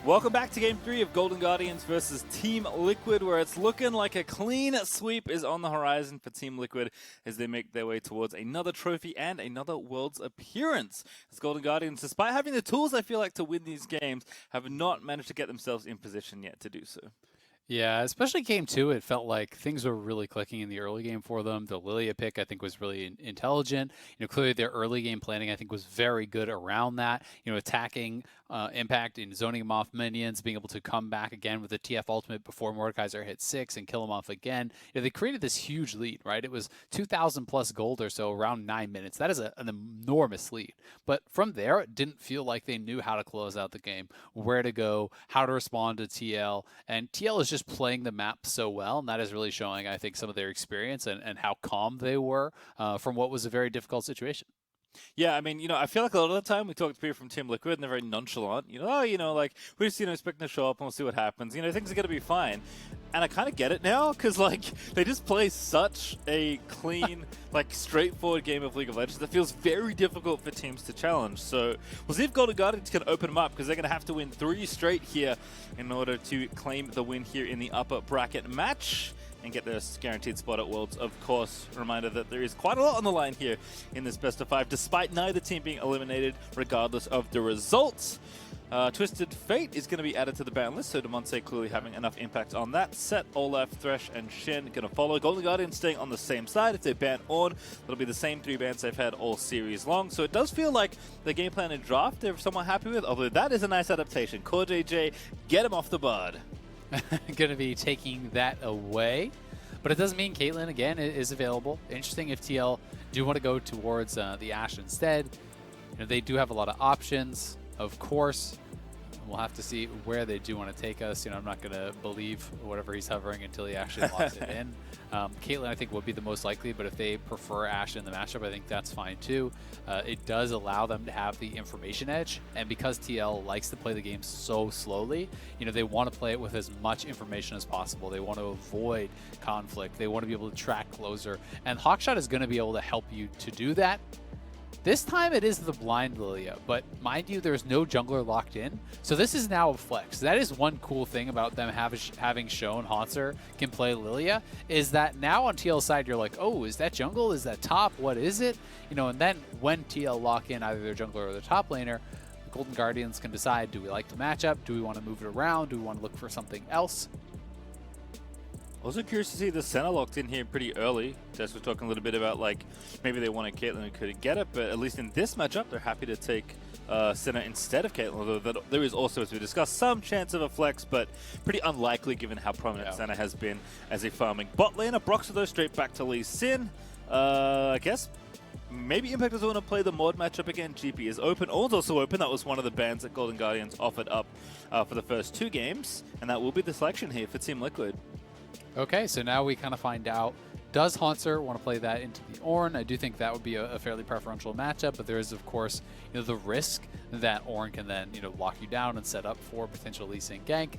Welcome back to Game 3 of Golden Guardians versus Team Liquid, where it's looking like a clean sweep is on the horizon for Team Liquid as they make their way towards another trophy and another Worlds appearance. As Golden Guardians, despite having the tools, I feel like, to win these games, have not managed to get themselves in position yet to do so. Yeah, especially Game 2, it felt like things were really clicking in the early game for them. The Lillia pick, I think, was really intelligent. Clearly their early game planning, I think, was very good around that. Attacking Impact and zoning him off minions, being able to come back again with the TF ultimate before Mordekaiser hit 6 and kill him off again. They created this huge lead, right? It was 2,000 plus gold or so around 9 minutes. That is an enormous lead. But from there, it didn't feel like they knew how to close out the game, where to go, how to respond to TL. And TL is just playing the map so well, and that is really showing, I think, some of their experience and how calm they were from what was a very difficult situation. Yeah, I mean, I feel like a lot of the time we talk to people from Team Liquid and they're very nonchalant. Like, we're just, expecting to show up and we'll see what happens. Things are going to be fine. And I kind of get it now because, they just play such a clean, straightforward game of League of Legends that feels very difficult for teams to challenge. So we'll see if Golden Guardians can open them up because they're going to have to win 3 straight here in order to claim the win here in the upper bracket match and get their guaranteed spot at Worlds. Of course, reminder that there is quite a lot on the line here in this best of 5, despite neither team being eliminated, regardless of the results. Twisted Fate is going to be added to the ban list, so Damonte clearly having enough impact on that. Set, Olaf, Thresh, and Shen going to follow. Golden Guardians staying on the same side. If they ban Ornn, it'll be the same 3 bans they've had all series long. So it does feel like the game plan and draft they're somewhat happy with, although that is a nice adaptation. CoreJJ, get him off the board. Going to be taking that away. But it doesn't mean Caitlyn, again, is available. Interesting if TL do want to go towards the Ashe instead. They do have a lot of options, of course. We'll have to see where they do want to take us. I'm not going to believe whatever he's hovering until he actually locks it in. Caitlyn, I think, would be the most likely, but if they prefer Ashe in the matchup, I think that's fine too. It does allow them to have the information edge, and because TL likes to play the game so slowly, they want to play it with as much information as possible. They want to avoid conflict. They want to be able to track closer, and Hawkshot is going to be able to help you to do that. This time it is the blind Lillia, but mind you, there's no jungler locked in. So this is now a flex. That is one cool thing about them having shown Hauntzer can play Lillia, is that now on TL's side, you're like, oh, is that jungle? Is that top? What is it? And then when TL lock in either their jungler or their top laner, Golden Guardians can decide, do we like the matchup? Do we want to move it around? Do we want to look for something else? Also curious to see the Senna locked in here pretty early. Just we're talking a little bit about maybe they wanted Caitlyn and couldn't get it, but at least in this matchup they're happy to take Senna instead of Caitlyn. Although there is also, as we discussed, some chance of a flex, but pretty unlikely given how prominent Senna has been as a farming bot laner. Broxah though straight back to Lee Sin. I guess maybe Impact doesn't want to play the Mord matchup again. GP is open. Ornn's also open. That was one of the bans that Golden Guardians offered up for the first 2 games, and that will be the selection here for Team Liquid. Okay, so now we kind of find out, does Hauntzer want to play that into the Ornn? I do think that would be a fairly preferential matchup, but there is, of course, the risk that Ornn can then, lock you down and set up for potential Lee Sin gank.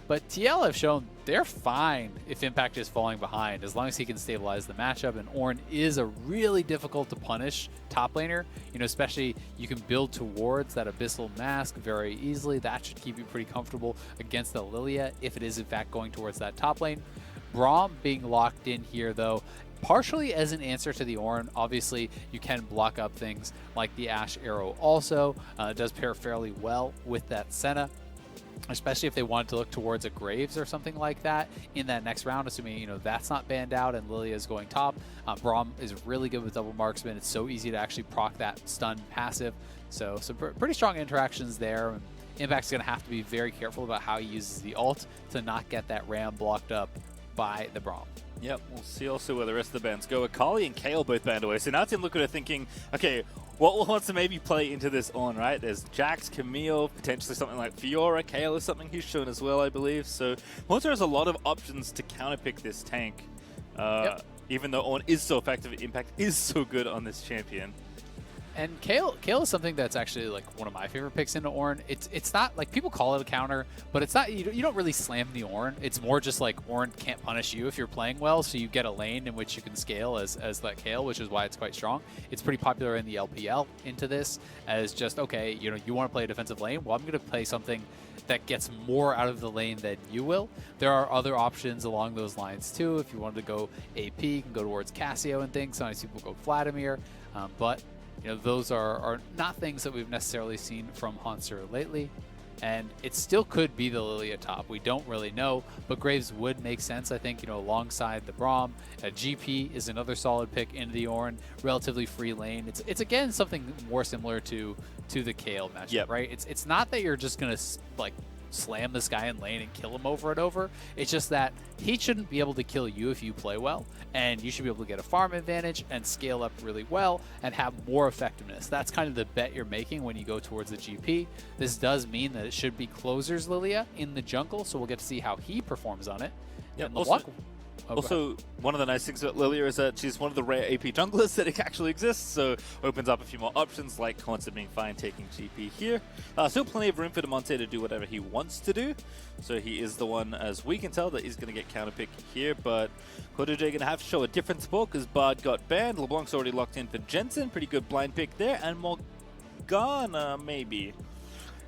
But TL have shown they're fine if Impact is falling behind, as long as he can stabilize the matchup, and Ornn is a really difficult to punish top laner. Especially you can build towards that Abyssal Mask very easily. That should keep you pretty comfortable against the Lillia if it is in fact going towards that top lane. Braum being locked in here, though, partially as an answer to the Ornn. Obviously, you can block up things like the Ashe Arrow also. It does pair fairly well with that Senna, especially if they wanted to look towards a Graves or something like that in that next round, assuming, that's not banned out and Lillia is going top. Braum is really good with double marksman. It's so easy to actually proc that stun passive. So some pretty strong interactions there. Impact's going to have to be very careful about how he uses the ult to not get that Ram blocked up by the Braum. Yep, we'll see also where the rest of the bans go. Akali and Kayle both banned away. So now Team Liquid are thinking, okay, what wants to maybe play into this on, right? There's Jax, Camille, potentially something like Fiora. Kayle is something he's shown as well, I believe. So Hauntzer has a lot of options to counterpick this tank. Even though Ornn is so effective, Impact is so good on this champion. And Kale is something that's actually like one of my favorite picks into Ornn. It's not like people call it a counter, but it's not. You don't really slam the Ornn. It's more just like Ornn can't punish you if you're playing well, so you get a lane in which you can scale as that Kale, which is why it's quite strong. It's pretty popular in the LPL into this as just okay, you want to play a defensive lane. Well, I'm going to play something that gets more out of the lane than you will. There are other options along those lines too. If you wanted to go AP, you can go towards Cassio and things. Sometimes people go Vladimir, but those are not things that we've necessarily seen from Hauntzer lately. And it still could be the Lillia top. We don't really know, but Graves would make sense, I think, alongside the Braum. GP is another solid pick into the Ornn, relatively free lane. It's again, something more similar to the Kale matchup, right? It's not that you're just going to, like, slam this guy in lane and kill him over and over. It's just that he shouldn't be able to kill you if you play well, and you should be able to get a farm advantage and scale up really well and have more effectiveness. That's kind of the bet you're making when you go towards the GP. This does mean that it should be Closer's Lillia in the jungle, so we'll get to see how he performs on it. Yeah, also, one of the nice things about Lillia is that she's one of the rare AP junglers that actually exists, so opens up a few more options, like Hauntzer being fine taking GP here. Still plenty of room for Damonte to do whatever he wants to do, so he is the one, as we can tell, that he's going to get counterpick here, but CoreJJ going to have to show a different support because Bard got banned. LeBlanc's already locked in for Jensen, pretty good blind pick there, and Morgana, maybe,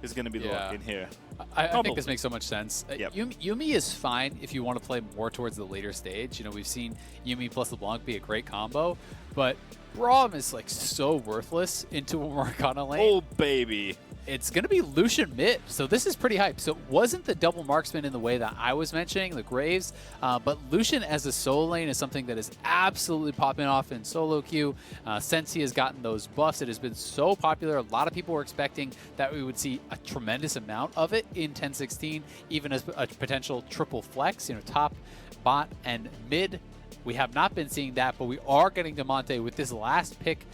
is going to be the lock in here. I think this makes so much sense. Yep. Yuumi is fine if you want to play more towards the later stage. We've seen Yuumi plus LeBlanc be a great combo, but Braum is like so worthless into a Morgana lane. Oh, baby. It's going to be Lucian mid, so this is pretty hype. So it wasn't the double marksman in the way that I was mentioning, the Graves, but Lucian as a solo lane is something that is absolutely popping off in solo queue. Since he has gotten those buffs, it has been so popular. A lot of people were expecting that we would see a tremendous amount of it in 10-16, even as a potential triple flex, top, bot, and mid. We have not been seeing that, but we are getting Damonte with this last pick.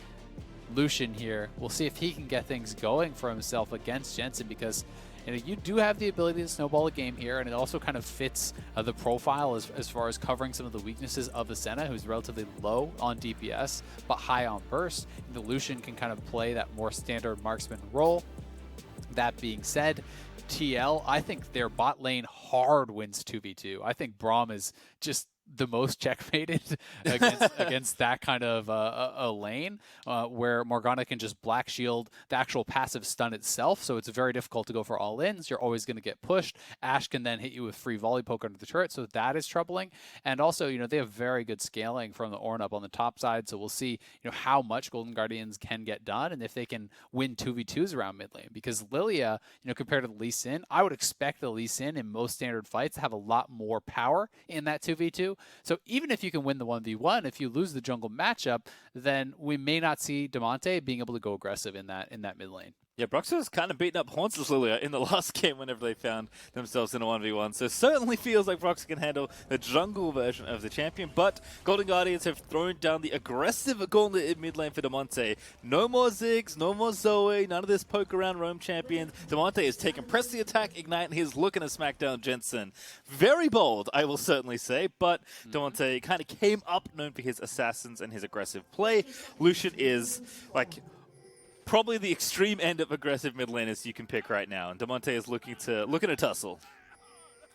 Lucian here. We'll see if he can get things going for himself against Jensen, because you do have the ability to snowball a game here, and it also kind of fits the profile as far as covering some of the weaknesses of the Senna, who's relatively low on DPS but high on burst. The Lucian can kind of play that more standard marksman role. That being said, TL, I think their bot lane hard wins 2v2. I think Braum is just the most checkmated against that kind of a lane where Morgana can just black shield the actual passive stun itself, so it's very difficult to go for all-ins. You're always going to get pushed. Ashe can then hit you with free volley poke under the turret, so that is troubling. And also, they have very good scaling from the Ornn up on the top side, so we'll see how much Golden Guardians can get done and if they can win 2v2s around mid lane. Because Lillia, compared to the Lee Sin, I would expect the Lee Sin in most standard fights to have a lot more power in that 2v2. So even if you can win the 1v1, if you lose the jungle matchup, then we may not see Damonte being able to go aggressive in that mid lane. Yeah, Broxah was kind of beating up Hauntzer's Lillia in the last game whenever they found themselves in a 1v1. So it certainly feels like Broxah can handle the jungle version of the champion. But Golden Guardians have thrown down the aggressive gauntlet in mid lane for Damonte. No more Ziggs, no more Zoe, none of this poke around roam champions. Damonte is taking press the attack, ignite, and he's looking to smack down Jensen. Very bold, I will certainly say. But Damonte kind of came up known for his assassins and his aggressive play. Lucian is like probably the extreme end of aggressive mid laners you can pick right now, and Damonte is looking to tussle.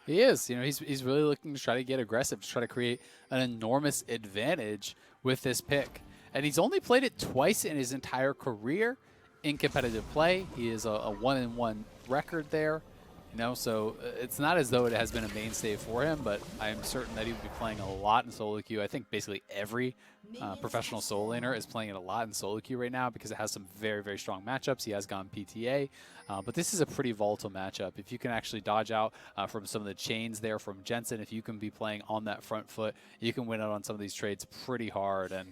He is. He's really looking to try to get aggressive, to try to create an enormous advantage with this pick. And he's only played it twice in his entire career in competitive play. He is a 1-1 record there. So it's not as though it has been a mainstay for him, but I am certain that he will be playing a lot in solo queue. I think basically every professional solo laner is playing it a lot in solo queue right now because it has some very, very strong matchups. He has gone PTA, but this is a pretty volatile matchup. If you can actually dodge out from some of the chains there from Jensen, if you can be playing on that front foot, you can win out on some of these trades pretty hard, and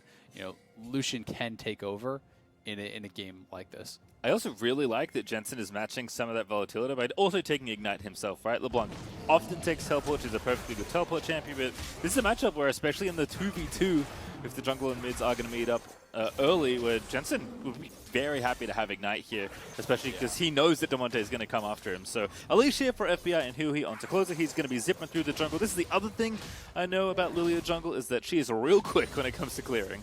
Lucian can take over in a game like this. I also really like that Jensen is matching some of that volatility by also taking Ignite himself, right? LeBlanc often takes Teleport, she's a perfectly good Teleport champion, but this is a matchup where, especially in the 2v2, if the jungle and mids are going to meet up early, where Jensen would be very happy to have Ignite here, especially because he knows that Damonte is going to come after him. So Alicia here for FBI and huhi onto Closer. He's going to be zipping through the jungle. This is the other thing I know about Lillia jungle, is that she is real quick when it comes to clearing.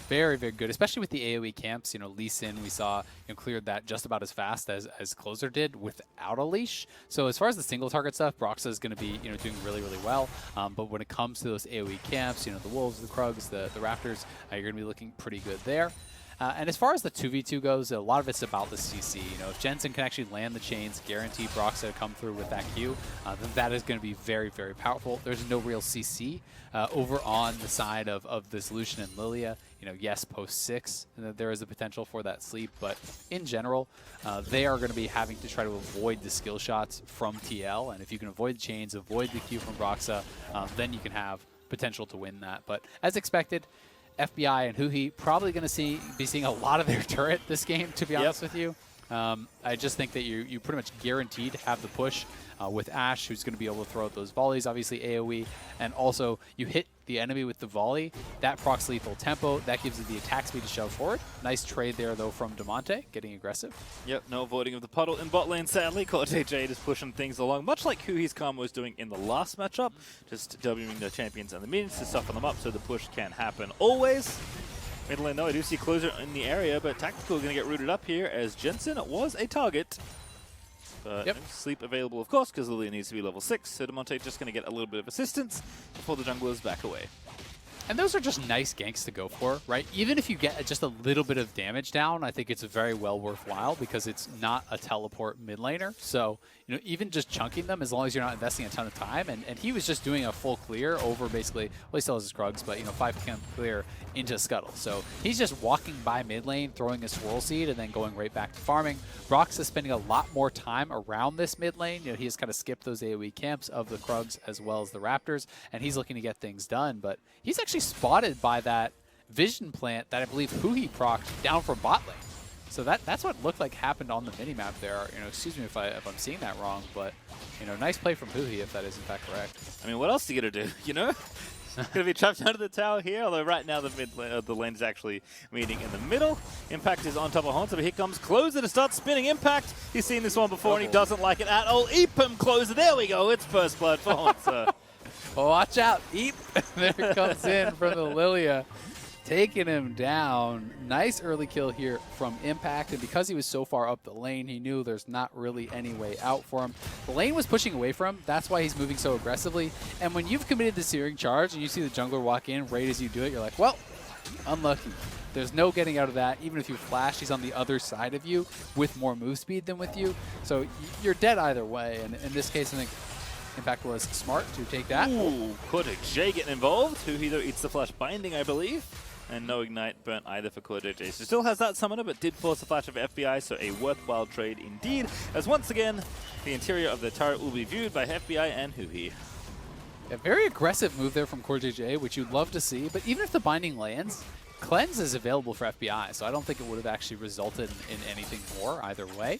very, very good, especially with the AoE camps. You know, Lee Sin, we saw, cleared that just about as fast as Closer did without a leash. So as far as the single target stuff, Broxah is going to be, doing really, really well. But when it comes to those AoE camps, the Wolves, the Krugs, the Raptors, you're going to be looking pretty good there. And as far as the 2v2 goes, a lot of it's about the CC. If Jensen can actually land the chains, guarantee Broxah to come through with that Q, then that is going to be very, very powerful. There's no real CC over on the side of this Lucian and Lillia. Yes, post 6, there is a potential for that sleep, but in general, they are going to be having to try to avoid the skill shots from TL, and if you can avoid the chains, avoid the Q from Broxah, then you can have potential to win that. But as expected, FBI and huhi probably going to be seeing a lot of their turret this game, to be honest with you. I just think that you pretty much guaranteed to have the push with Ashe, who's going to be able to throw out those volleys, obviously AoE, and also you hit the enemy with the volley, that procs lethal tempo, that gives you the attack speed to shove forward. Nice trade there, though, from Damonte, getting aggressive. Yep, no avoiding of the puddle in bot lane, sadly. CoreJJ just pushing things along, much like huhi's Karma was doing in the last matchup, just Wing the champions and the minions to soften them up so the push can happen always. Mid lane, though, I do see Closer in the area, but Tactical going to get rooted up here as Jensen was a target. But no sleep available, of course, because Lillia needs to be level 6, so Damonte just going to get a little bit of assistance before the junglers back away. And those are just nice ganks to go for, right? Even if you get just a little bit of damage down, I think it's very well worthwhile because it's not a teleport mid laner. So, even just chunking them, as long as you're not investing a ton of time. And he was just doing a full clear over basically, well, he still has his Krugs, but, 5 camp clear into Scuttle. So he's just walking by mid lane, throwing a Swirl Seed, and then going right back to farming. Broxah is spending a lot more time around this mid lane. He has kind of skipped those AoE camps of the Krugs as well as the Raptors, and he's looking to get things done. But he's actually spotted by that vision plant that I believe huhi procced down from bot lane. So that's what looked like happened on the minimap there. Excuse me if I'm seeing that wrong, but nice play from huhi if that is in fact correct. I mean, what else are you gonna do? Gonna be trapped under the tower here, although right now the lane is actually meeting in the middle. Impact is on top of Hauntzer, but here comes Closer to start spinning Impact. He's seen this one before and he doesn't like it at all. Eep him, Closer. There we go. It's first blood for Hauntzer. Well, watch out. Eep. There comes in from the Lillia, taking him down. Nice early kill here from Impact, and because he was so far up the lane, he knew there's not really any way out for him. The lane was pushing away from him. That's why he's moving so aggressively. And when you've committed the Searing Charge and you see the jungler walk in right as you do it, you're like, well, unlucky. There's no getting out of that. Even if you flash, he's on the other side of you with more move speed than with you. So you're dead either way. And in this case, I think Impact was smart to take that. Ooh, CoreJJ getting involved. huhi, though, eats the flash binding, I believe. And no Ignite burnt either for CoreJJ. So still has that summoner, but did force a flash of FBI, so a worthwhile trade indeed. As once again, the interior of the turret will be viewed by FBI and huhi. A very aggressive move there from CoreJJ, which you'd love to see. But even if the binding lands, Cleanse is available for FBI, so I don't think it would have actually resulted in anything more either way.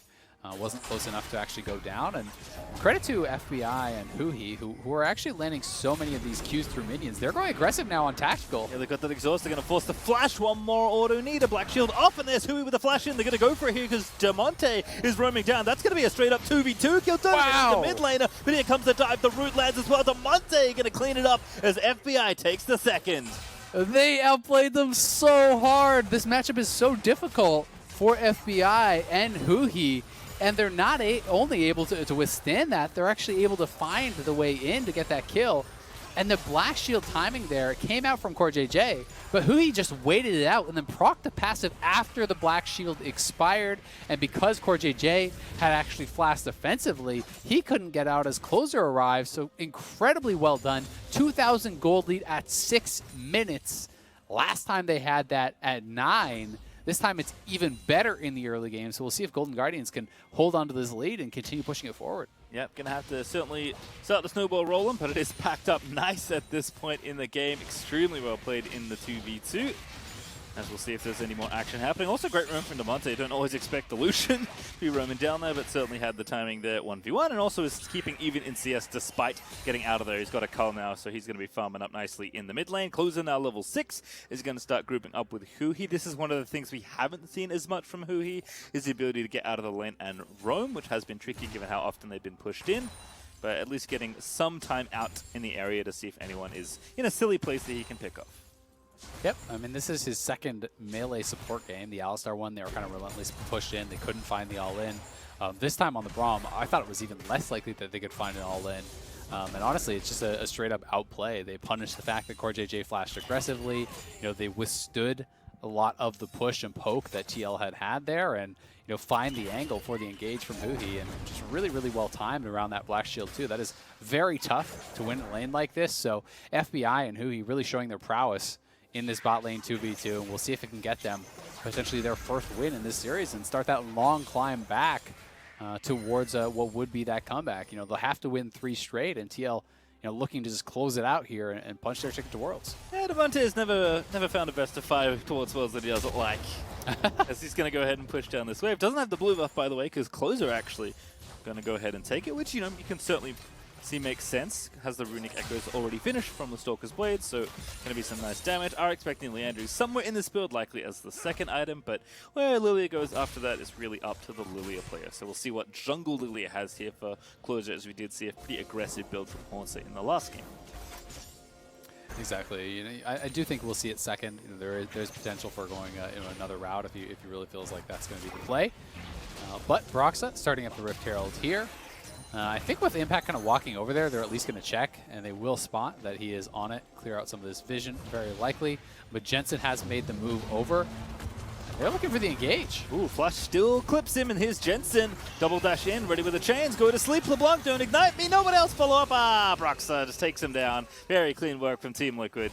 Wasn't close enough to actually go down. And credit to FBI and huhi, who are actually landing so many of these Qs through minions. They're going aggressive now on Tactical. Yeah, they've got that exhaust. They're going to force the flash. One more auto need. A black shield off, and there's huhi with the flash in. They're going to go for it here because Damonte is roaming down. That's going to be a straight up 2v2 kill. Wow. The mid laner, but here comes the dive. The root lands as well. Damonte going to clean it up as FBI takes the second. They outplayed them so hard. This matchup is so difficult for FBI and huhi. And they're not only able to withstand that, they're actually able to find the way in to get that kill. And the Black Shield timing there came out from CoreJJ, but huhi just waited it out and then procced the passive after the Black Shield expired. And because CoreJJ had actually flashed offensively, he couldn't get out as Closer arrived. So incredibly well done. 2,000 gold lead at 6 minutes. Last time they had that at 9. This time it's even better in the early game, so we'll see if Golden Guardians can hold on to this lead and continue pushing it forward. Yep, going to have to certainly start the snowball rolling, but it is packed up nice at this point in the game. Extremely well played in the 2v2. As we'll see if there's any more action happening. Also great roam from Damonte. Don't always expect the Lucian to be roaming down there, but certainly had the timing there at 1v1, and also is keeping even in CS despite getting out of there. He's got a cull now, so he's going to be farming up nicely in the mid lane. Closer now level 6 is going to start grouping up with huhi. This is one of the things we haven't seen as much from huhi, is the ability to get out of the lane and roam, which has been tricky given how often they've been pushed in. But at least getting some time out in the area to see if anyone is in a silly place that he can pick off. Yep, I mean, this is his second melee support game. The Alistar one, they were kind of relentlessly pushed in. They couldn't find the all-in. This time on the Braum, I thought it was even less likely that they could find an all-in. And honestly, it's just a straight-up outplay. They punished the fact that CoreJJ flashed aggressively. You know, they withstood a lot of the push and poke that TL had there, and you know, find the angle for the engage from huhi, and just really, really well timed around that Black Shield too. That is very tough to win a lane like this. So FBI and huhi really showing their prowess in this bot lane 2v2, and we'll see if it can get them potentially their first win in this series and start that long climb back towards what would be that comeback. You know, they'll have to win 3 straight, and TL, you know, looking to just close it out here and punch their ticket to Worlds. Yeah, Damonte has never found a best of 5 towards Worlds that he doesn't like. As he's going to go ahead and push down this wave. Doesn't have the blue buff, by the way, because Closer actually going to go ahead and take it, which, you know, you can certainly see makes sense. Has the Runic Echoes already finished from the Stalker's Blade, so going to be some nice damage. Are expecting Leandru somewhere in this build, likely as the second item, but where Lillia goes after that is really up to the Lillia player. So we'll see what jungle Lillia has here for Closure, as we did see a pretty aggressive build from Hauntzer in the last game. Exactly. You know, I do think we'll see it second. You know, there's potential for going you know, another route if he really feels like that's going to be the play. But Broxah starting up the Rift Herald here. I think with Impact kind of walking over there, they're at least going to check, and they will spot that he is on it, clear out some of this vision, very likely. But Jensen has made the move over. They're looking for the engage. Ooh, Flash still clips him, and here's Jensen. Double dash in, ready with the chains. Go to sleep, LeBlanc, don't ignite me. No one else follow up. Ah, Broxah just takes him down. Very clean work from Team Liquid.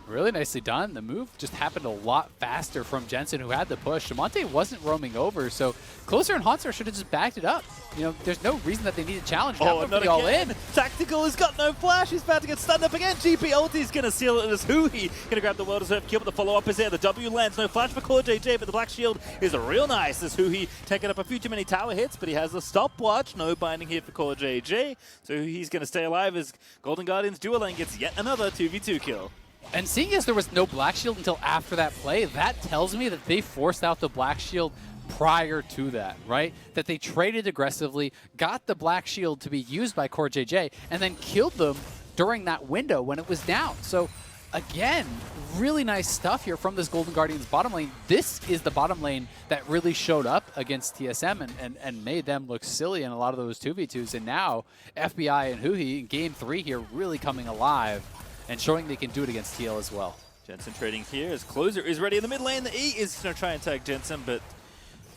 Really nicely done. The move just happened a lot faster from Jensen, who had the push. Damonte wasn't roaming over, so Closer and Hauntzer should have just backed it up. You know, there's no reason that they need to challenge. Oh, not all in. Tactical has got no flash. He's about to get stunned up again. GP ulti's going to seal it as huhi. Going to grab the World Reserve kill, but the follow-up is there. The W lands. No flash for CoreJJ, but the Black Shield is real nice as huhi taking up a few too many tower hits, but he has the stopwatch. No binding here for CoreJJ. So he's going to stay alive as Golden Guardians dual lane gets yet another 2v2 kill. And seeing as there was no Black Shield until after that play, that tells me that they forced out the Black Shield prior to that, right? That they traded aggressively, got the Black Shield to be used by CoreJJ, and then killed them during that window when it was down. So, again, really nice stuff here from this Golden Guardians bottom lane. This is the bottom lane that really showed up against TSM and made them look silly in a lot of those 2v2s. And now, FBI and huhi in Game 3 here really coming alive and showing they can do it against TL as well. Jensen trading here as Closer is ready in the mid lane. The E is going to try and tag Jensen, but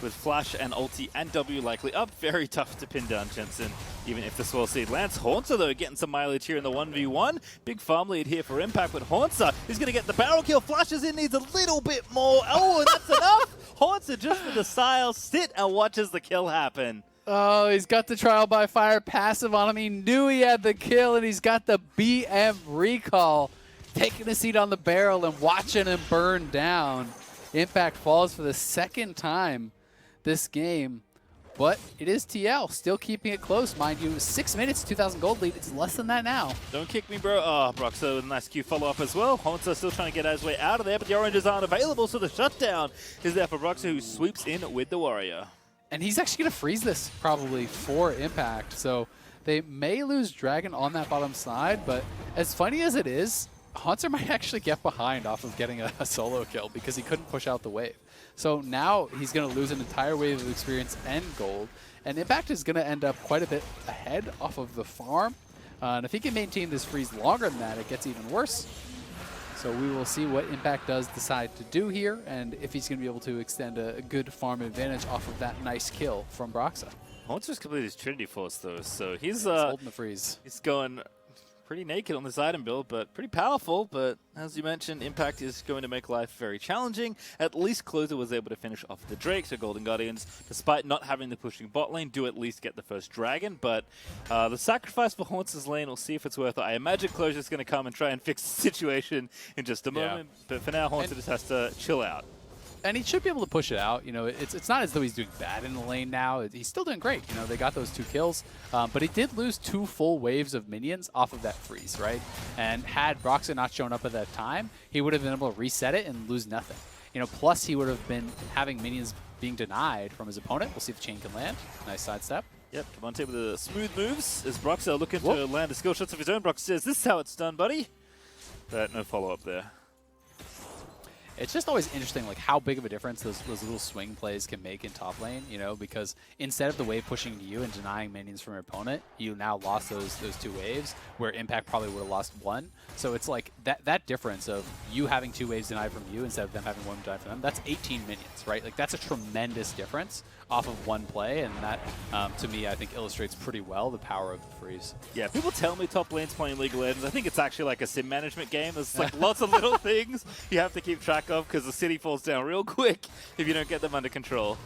with Flash and ulti and W likely up, very tough to pin down Jensen, even if the Swell Seed lands. Hauntzer, though, getting some mileage here in the 1v1. Big farm lead here for Impact, but Hauntzer is going to get the barrel kill. Flashes in, needs a little bit more. Oh, and that's enough. Hauntzer just with the style sit and watches the kill happen. Oh, he's got the Trial by Fire passive on him. He knew he had the kill, and he's got the BM recall. Taking a seat on the barrel and watching him burn down. Impact falls for the second time this game, but it is TL, still keeping it close, mind you. 6 minutes, 2,000 gold lead. It's less than that now. Don't kick me, bro. Oh, Broxah with a nice Q follow-up as well. Hauntzer still trying to get his way out of there, but the oranges aren't available, so the shutdown is there for Broxah, who sweeps in with the Warrior. And he's actually going to freeze this, probably, for Impact. So they may lose Dragon on that bottom side, but as funny as it is, Hauntzer might actually get behind off of getting a solo kill because he couldn't push out the wave. So now he's going to lose an entire wave of experience and gold. And Impact is going to end up quite a bit ahead off of the farm. And if he can maintain this freeze longer than that, it gets even worse. So we will see what Impact does decide to do here, and if he's going to be able to extend a good farm advantage off of that nice kill from Broxah. Hauntzer's completed his Trinity Force, though, so he's holding the freeze. He's going pretty naked on this item build, but pretty powerful. But as you mentioned, Impact is going to make life very challenging. At least Closer was able to finish off the Drake, so Golden Guardians, despite not having the pushing bot lane, do at least get the first Dragon. But the sacrifice for Hauntzer's lane, we'll see if it's worth it. I imagine Closer's going to come and try and fix the situation in just a moment. But for now, Hauntzer just has to chill out. And he should be able to push it out. You know, it's not as though he's doing bad in the lane now. He's still doing great. You know, they got those 2 kills. But he did lose 2 full waves of minions off of that freeze, right? And had Broxah not shown up at that time, he would have been able to reset it and lose nothing. You know, plus he would have been having minions being denied from his opponent. We'll see if the chain can land. Nice sidestep. Yep, Damonte with the smooth moves as Broxah looking to land a skill shots of his own. Broxah says, "This is how it's done, buddy." But no follow-up there. it's just always interesting, like how big of a difference those little swing plays can make in top lane, you know, because instead of the wave pushing to you and denying minions from your opponent, you now lost those 2 waves where Impact probably would have lost 1. So it's like that difference of you having 2 waves denied from you instead of them having 1 denied from them, that's 18 minions, right? Like that's a tremendous difference off of 1 play, and that, to me, I think illustrates pretty well the power of the freeze. Yeah, people tell me top lane's playing League of Legends. I think it's actually like a sim management game. There's like lots of little things you have to keep track of because the city falls down real quick if you don't get them under control.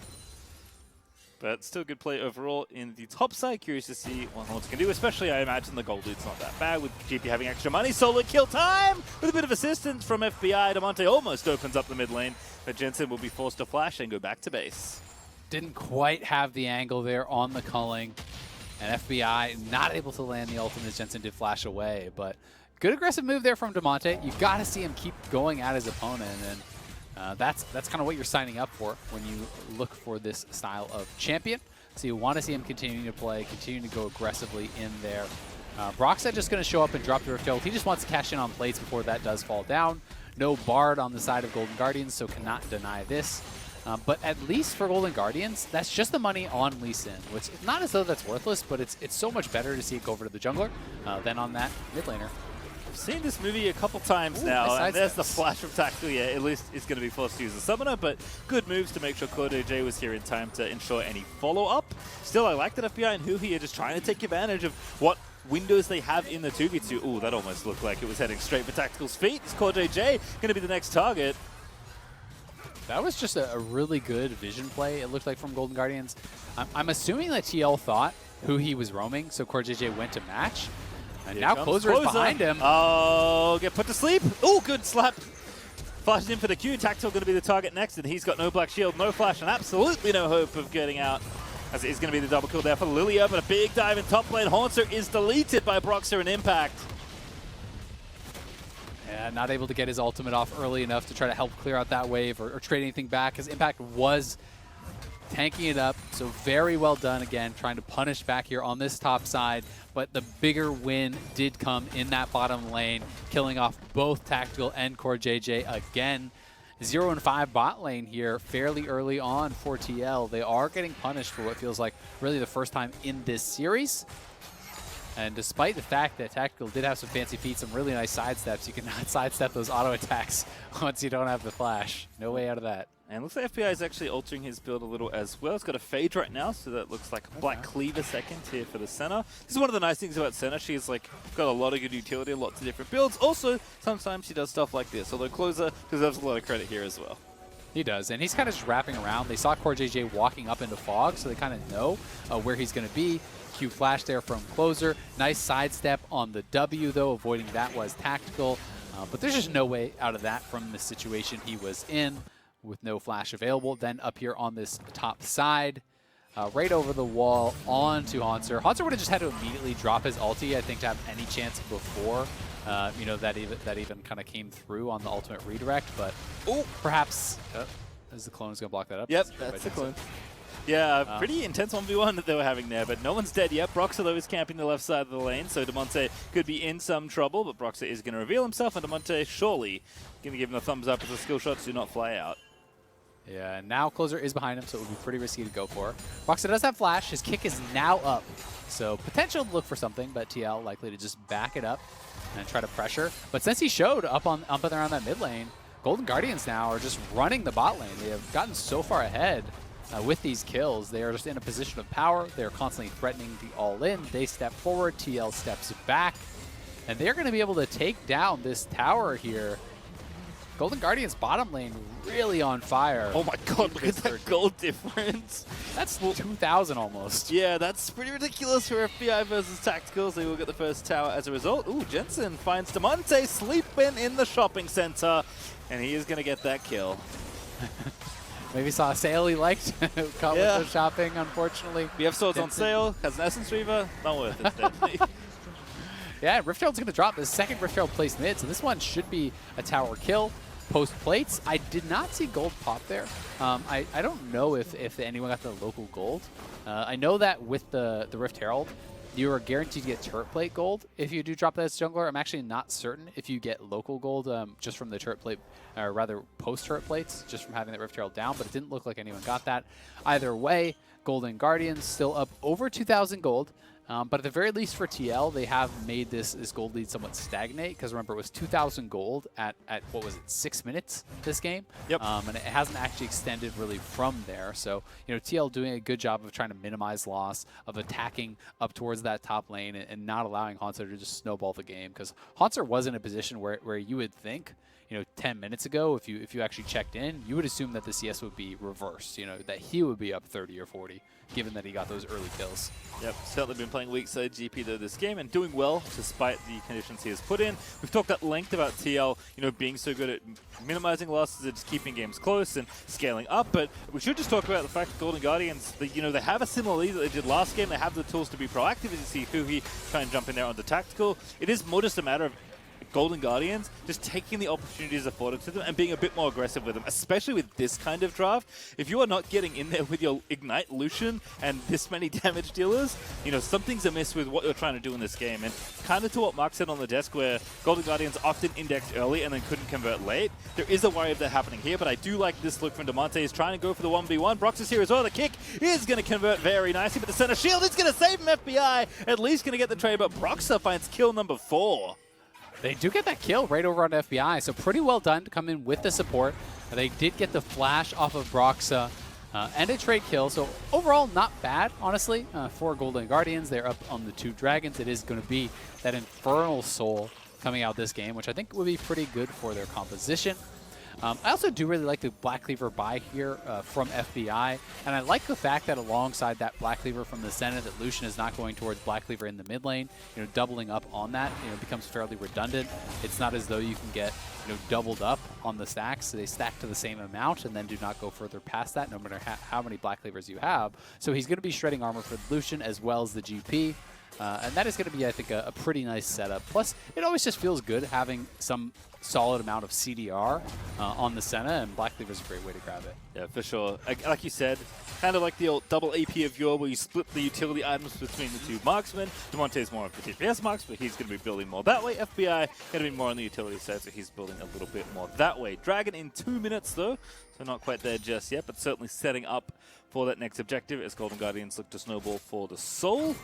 But still good play overall in the top side. Curious to see what Hauntzer can do, especially I imagine the gold loot's not that bad with GP having extra money. Solo kill time with a bit of assistance from FBI. Damonte almost opens up the mid lane, but Jensen will be forced to flash and go back to base. Didn't quite have the angle there on the culling, and FBI not able to land the ultimate as Jensen did flash away, but good aggressive move there from Damonte. You got to see him keep going at his opponent, and that's kind of what you're signing up for when you look for this style of champion. So you want to see him continuing to play, continuing to go aggressively in there. Broxah just going to show up and drop the Rift Herald. He just wants to cash in on plates before that does fall down. No Bard on the side of Golden Guardians, so cannot deny this. But at least for Golden Guardians, that's just the money on Lee Sin, which is not as though that's worthless, but it's so much better to see it go over to the jungler than on that mid laner. I've seen this movie a couple times now, and there's the flash from Tactical. Yeah, at least it's going to be forced to use the Summoner, but good moves to make sure CoreJJ was here in time to ensure any follow-up. Still, I like that FBI and huhi are just trying to take advantage of what windows they have in the 2v2. Ooh, that almost looked like it was heading straight for Tactical's feet. Is CoreJJ going to be the next target? That was just a really good vision play, it looked like, from Golden Guardians. I'm assuming that TL thought huhi was roaming, so CoreJJ went to match. And now Closer is behind him. Oh, get put to sleep. Oh, good slap. Flashes in for the Q. Tactical going to be the target next, and he's got no black shield, no flash, and absolutely no hope of getting out. As it is going to be the double kill there for Lillia, but a big dive in top lane. Hauntzer is deleted by Broxah and Impact. Yeah, not able to get his ultimate off early enough to try to help clear out that wave or trade anything back, because Impact was tanking it up. So very well done again, trying to punish back here on this top side. But the bigger win did come in that bottom lane, killing off both Tactical and CoreJJ again. 0 and 5 bot lane here fairly early on for TL. They are getting punished for what feels like really the first time in this series. And despite the fact that Tactical did have some fancy feet, some really nice sidesteps, you cannot sidestep those auto attacks once you don't have the flash. No way out of that. And looks like FBI is actually altering his build a little as well. It's got a Phage right now, so that looks like a Black Cleaver second here for the Senna. This is one of the nice things about Senna. She's like got a lot of good utility, lots of different builds. Also, sometimes she does stuff like this, although Closer deserves a lot of credit here as well. He does, and he's kind of just wrapping around. They saw CoreJJ walking up into Fog, so they kind of know where he's going to be. Q flash there from Closer. Nice sidestep on the W, though. Avoiding that was Tactical. But there's just no way out of that from the situation he was in with no flash available. Then up here on this top side, right over the wall onto Hauntzer. Hauntzer would have just had to immediately drop his ulti, I think, to have any chance before. You know, that even kind of came through on the ultimate redirect. But perhaps as the clone is going to block that up. Yep, that's the clone. Yeah, pretty intense 1v1 that they were having there, but no one's dead yet. Broxah, though, is camping the left side of the lane, so Damonte could be in some trouble, but Broxah is going to reveal himself, and Damonte surely going to give him a thumbs up as the skill shots do not fly out. Yeah, and now Closer is behind him, so it would be pretty risky to go for. Broxah does have flash. His kick is now up, so potential to look for something, but TL likely to just back it up and try to pressure. But since he showed up and around that mid lane, Golden Guardians now are just running the bot lane. They have gotten so far ahead. With these kills, they are just in a position of power. They're constantly threatening the all-in. They step forward, TL steps back, and they're going to be able to take down this tower here. Golden Guardians bottom lane really on fire. Oh my god, look at that gold difference. That's 2,000 almost. Yeah, that's pretty ridiculous for FBI versus Tacticals. They will get the first tower as a result. Ooh, Jensen finds Damonte sleeping in the shopping center, and he is going to get that kill. Maybe saw a sale he liked. Caught with the shopping, unfortunately. We have swords on sale. Has an Essence Reaver. Not worth it, definitely. Yeah, Rift Herald's going to drop the second Rift Herald placed mid, so this one should be a tower kill. Post plates. I did not see gold pop there. I don't know if anyone got the local gold. I know that with the Rift Herald, you are guaranteed to get turret plate gold if you do drop that as jungler. I'm actually not certain if you get local gold just from the turret plate, or rather post-turret plates, just from having that Rift Herald down, but it didn't look like anyone got that. Either way, Golden Guardians still up over 2,000 gold. But at the very least for TL, they have made this gold lead somewhat stagnate, because remember, it was 2,000 gold at what was it, 6 minutes this game? Yep. And it hasn't actually extended really from there. So, TL doing a good job of trying to minimize loss, of attacking up towards that top lane and not allowing Hauntzer to just snowball the game, because Hauntzer was in a position where you would think, 10 minutes ago, if you actually checked in, you would assume that the CS would be reversed, that he would be up 30 or 40, given that he got those early kills. Yep, certainly been playing weak side GP though this game and doing well despite the conditions he has put in. We've talked at length about TL, being so good at minimizing losses and just keeping games close and scaling up, but we should just talk about the fact that Golden Guardians, they have a similar lead that they did last game. They have the tools to be proactive, as you see huhi try and jump in there on the tactical. It is more just a matter of Golden Guardians just taking the opportunities afforded to them and being a bit more aggressive with them, especially with this kind of draft. If you are not getting in there with your Ignite Lucian and this many damage dealers, something's amiss with what you're trying to do in this game. And kind of to what Mark said on the desk, where Golden Guardians often indexed early and then couldn't convert late, there is a worry of that happening here, but I do like this look from Damonte. He's trying to go for the 1v1. Broxah's here as well. The kick is going to convert very nicely, but the center shield is going to save him. FBI at least going to get the trade, but Broxah finds kill number 4. They do get that kill right over on FBI, so pretty well done to come in with the support. They did get the flash off of Broxah and a trade kill, so overall not bad, honestly, for Golden Guardians. They're up on the 2 dragons. It is going to be that Infernal Soul coming out this game, which I think would be pretty good for their composition. I also do really like the Black Cleaver buy here from FBI, and I like the fact that alongside that Black Cleaver from the Senna, that Lucian is not going towards Black Cleaver in the mid lane. Doubling up on that, becomes fairly redundant. It's not as though you can get, doubled up on the stacks. So they stack to the same amount and then do not go further past that, no matter how many Black Cleavers you have. So he's going to be shredding armor for Lucian as well as the GP. And that is going to be, I think, a pretty nice setup. Plus, it always just feels good having some solid amount of CDR on the Senna, and Black Cleaver is a great way to grab it. Yeah, for sure. Like you said, kind of like the old double AP of yore, where you split the utility items between the 2 marksmen. Damonte is more of the DPS marks, but he's going to be building more that way. FBI going to be more on the utility side, so he's building a little bit more that way. Dragon in 2 minutes, though, so not quite there just yet, but certainly setting up for that next objective as Golden Guardians look to snowball for the soul.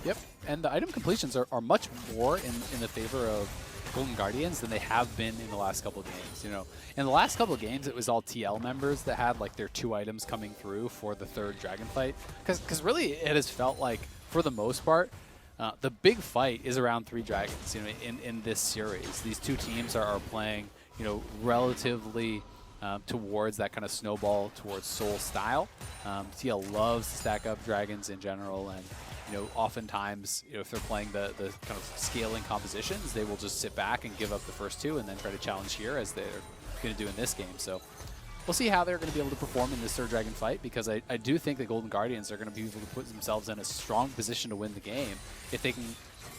Yep, and the item completions are much more in the favor of Golden Guardians than they have been in the last couple of games. In the last couple of games, it was all TL members that had like their 2 items coming through for the 3rd dragon fight. Because really, it has felt like, for the most part, the big fight is around 3 dragons. In this series, these 2 teams are playing, relatively towards that kind of snowball towards soul style. TL loves to stack up dragons in general, and oftentimes, if they're playing the kind of scaling compositions, they will just sit back and give up the first 2 and then try to challenge here, as they're going to do in this game. So we'll see how they're going to be able to perform in this 3rd dragon fight, because I do think the Golden Guardians are going to be able to put themselves in a strong position to win the game if they can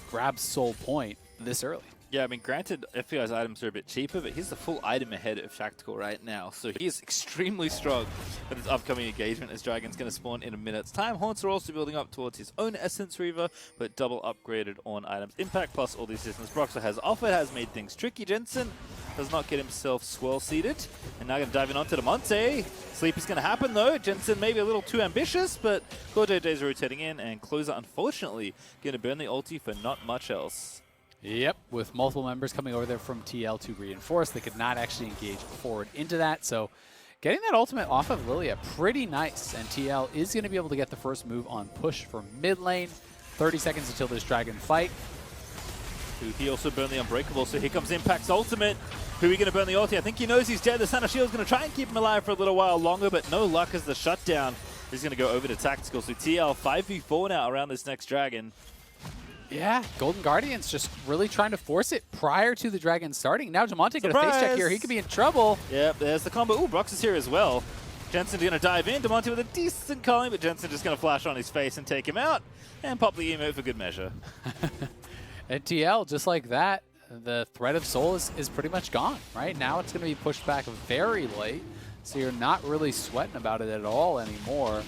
grab Soul Point this early. Yeah, I mean, granted, FPI's items are a bit cheaper, but he's the full item ahead of Tactical right now, so he is extremely strong for this upcoming engagement, as Dragon's going to spawn in a minute's time. Hauntzer also building up towards his own Essence Reaver, but double upgraded on items. Impact plus all the assistance Broxah has offered has made things tricky. Jensen does not get himself swirl-seated, and now going to dive in onto Damonte. Sleep is going to happen, though. Jensen maybe a little too ambitious, but CoreJJ is rotating in, and Closer, unfortunately, going to burn the ulti for not much else. Yep, with multiple members coming over there from TL to reinforce, they could not actually engage forward into that. So getting that ultimate off of Lillia, pretty nice. And TL is going to be able to get the first move on push from mid lane. 30 seconds until this dragon fight. He also burned the Unbreakable, so here comes Impact's ultimate. Who are we going to burn the ulti? I think he knows he's dead. The Senna Shield's going to try and keep him alive for a little while longer, but no luck, as the shutdown is going to go over to Tactical. So TL 5v4 now around this next dragon. Yeah, Golden Guardians just really trying to force it prior to the dragon starting. Now Damonte got a face check here. He could be in trouble. Yep, there's the combo. Ooh, Brox is here as well. Jensen's going to dive in. Damonte with a decent calling, but Jensen just going to flash on his face and take him out and pop the emote for good measure. And TL, just like that, the threat of Soul is pretty much gone, right? Now it's going to be pushed back very late, so you're not really sweating about it at all anymore.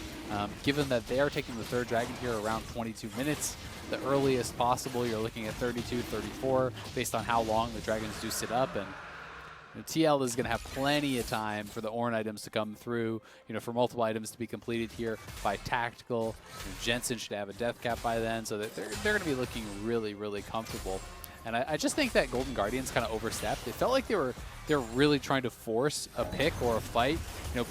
Given that they are taking the third dragon here around 22 minutes, the earliest possible, you're looking at 32, 34, based on how long the dragons do sit up. And TL is going to have plenty of time for the Ornn items to come through, for multiple items to be completed here by Tactical. Jensen should have a death cap by then, so that they're going to be looking really, really comfortable. And I just think that Golden Guardians kind of overstepped. It felt like they're really trying to force a pick or a fight,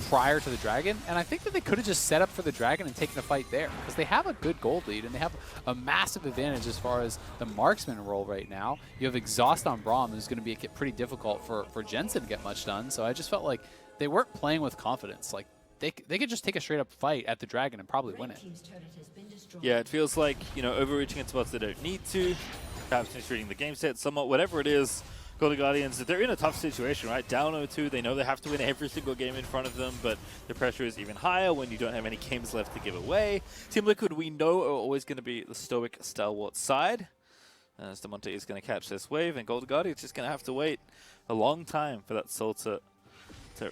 prior to the dragon. And I think that they could have just set up for the dragon and taken a fight there, because they have a good gold lead and they have a massive advantage as far as the marksman role right now. You have Exhaust on Braum, who's going to be pretty difficult for Jensen to get much done. So I just felt like they weren't playing with confidence. Like they could just take a straight up fight at the dragon and probably win it. Yeah, it feels like, overreaching in spots they don't need to. Perhaps misreading the game set somewhat, whatever it is. Golden Guardians, they're in a tough situation, right? Down 0-2, they know they have to win every single game in front of them, but the pressure is even higher when you don't have any games left to give away. Team Liquid, we know, are always going to be the stoic, stalwart side, as Damonte is going to catch this wave, and Golden Guardians just going to have to wait a long time for that soul to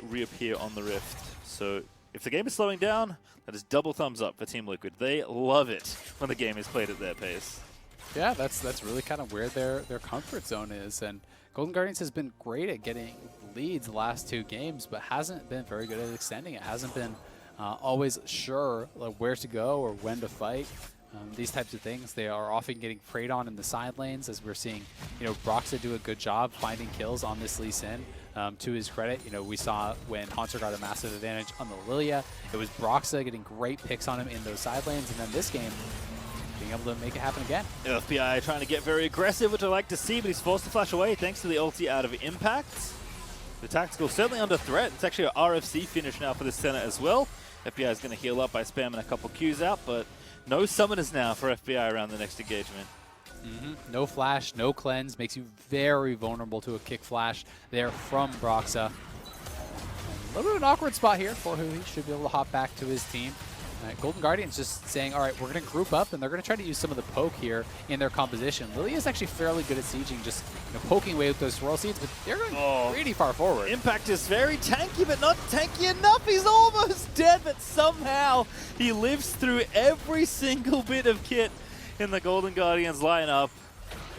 reappear on the Rift. So if the game is slowing down, that is double thumbs up for Team Liquid. They love it when the game is played at their pace. Yeah, that's really kind of where their comfort zone is. And Golden Guardians has been great at getting leads the last 2 games, but hasn't been very good at extending it. Hasn't been always sure where to go or when to fight. These types of things, they are often getting preyed on in the side lanes, as we're seeing, Broxah do a good job finding kills on this Lee Sin. To his credit, we saw when Hauntzer got a massive advantage on the Lillia, it was Broxah getting great picks on him in those side lanes, and then this game, being able to make it happen again. FBI trying to get very aggressive, which I like to see, but he's forced to flash away thanks to the ulti out of Impact. The Tactical certainly under threat. It's actually an RFC finish now for the Senna as well. FBI is going to heal up by spamming a couple Qs out, but no summoners now for FBI around the next engagement. No flash, no cleanse, makes you very vulnerable to a kick flash there from Broxah. A little bit of an awkward spot here for huhi. Should be able to hop back to his team. Golden Guardians just saying, all right, we're going to group up, and they're going to try to use some of the poke here in their composition. Lillia is actually fairly good at sieging, just poking away with those swirl seeds, but they're going pretty far forward. Impact is very tanky, but not tanky enough. He's almost dead, but somehow he lives through every single bit of kit in the Golden Guardians lineup.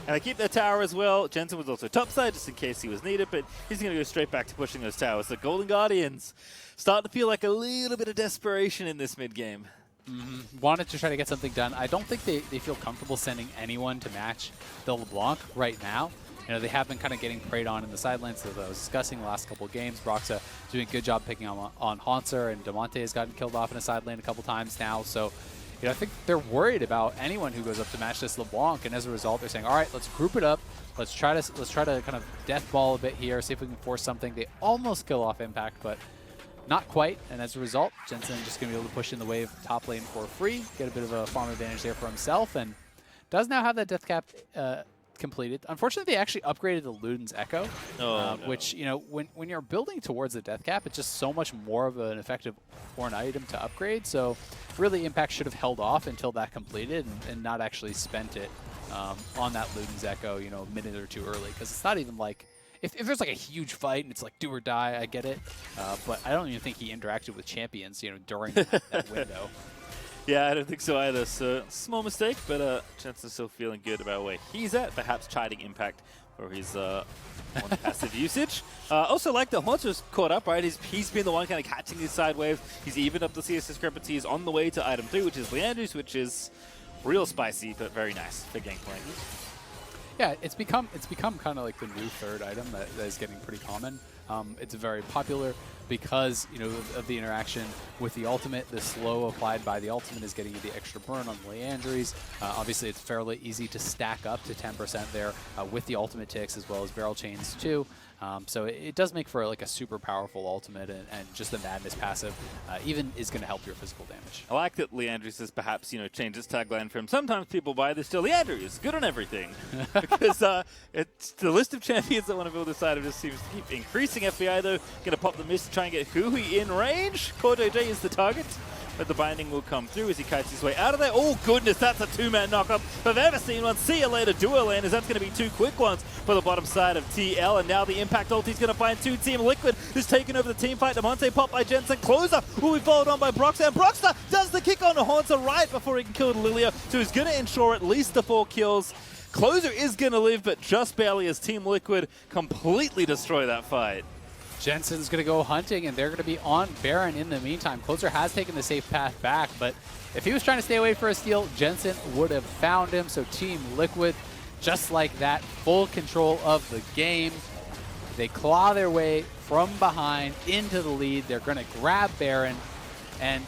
And they keep their tower as well. Jensen was also topside, just in case he was needed, but he's going to go straight back to pushing those towers. The Golden Guardians starting to feel like a little bit of desperation in this mid-game. Wanted to try to get something done. I don't think they feel comfortable sending anyone to match the LeBlanc right now. They have been kind of getting preyed on in the sidelines, as I was discussing the last couple of games. Broxah doing a good job picking on Hauntzer, and Damonte has gotten killed off in a side lane a couple times now. So I think they're worried about anyone who goes up to match this LeBlanc, and as a result, they're saying, all right, let's group it up. Let's try to kind of death ball a bit here, see if we can force something. They almost kill off Impact, but not quite. And as a result, Jensen just going to be able to push in the wave top lane for free, get a bit of a farm advantage there for himself, and does now have that death cap completed. Unfortunately, they actually upgraded the Luden's Echo, which, when you're building towards the death cap, it's just so much more of an effective Ornn item to upgrade. So really, Impact should have held off until that completed and not actually spent it on that Luden's Echo, a minute or two early, because it's not even like, if there's like a huge fight and it's like do or die, I get it. But I don't even think he interacted with champions, during that window. Yeah, I don't think so either. So small mistake, but Jensen's still feeling good about where he's at. Perhaps chiding Impact for his on passive usage. Also like that Hauntzer's caught up, right? He's been the one kind of catching these side waves. He's evened up the CS discrepancies on the way to item 3, which is Leandry's, which is real spicy, but very nice for Gangplank. Yeah, it's become kind of like the new third item that is getting pretty common. It's very popular because of the interaction with the ultimate. The slow applied by the ultimate is getting you the extra burn on Leandry's. Obviously, it's fairly easy to stack up to 10% there with the ultimate ticks as well as barrel chains too. So it does make for like a super powerful ultimate, and just the madness passive even is going to help your physical damage. I like that Leandry's has perhaps changed its tagline from sometimes people buy this to Leandry's good on everything, because it's the list of champions that want to build this item just seems to keep increasing. FBI though going to pop the mist to try and get huhi in range. CoreJJ is the target. but the binding will come through as he kites his way out of there. Oh goodness, that's a two-man knockup if I've ever seen one. See you later, duo landers. That's going to be two quick ones for the bottom side of TL, and now the impact ulti is going to find two. Team Liquid who's taken over the team fight. Damonte popped by Jensen. Closer will be followed on by Broxah, and Broxah does the kick on Hauntzer right before he can kill Lillia, so he's going to ensure at least the 4 kills. Closer is going to live, but just barely, as Team Liquid completely destroy that fight. Jensen's going to go hunting, and they're going to be on Baron in the meantime. Closer has taken the safe path back, but if he was trying to stay away for a steal, Jensen would have found him. So Team Liquid, just like that, full control of the game. They claw their way from behind into the lead. They're going to grab Baron, and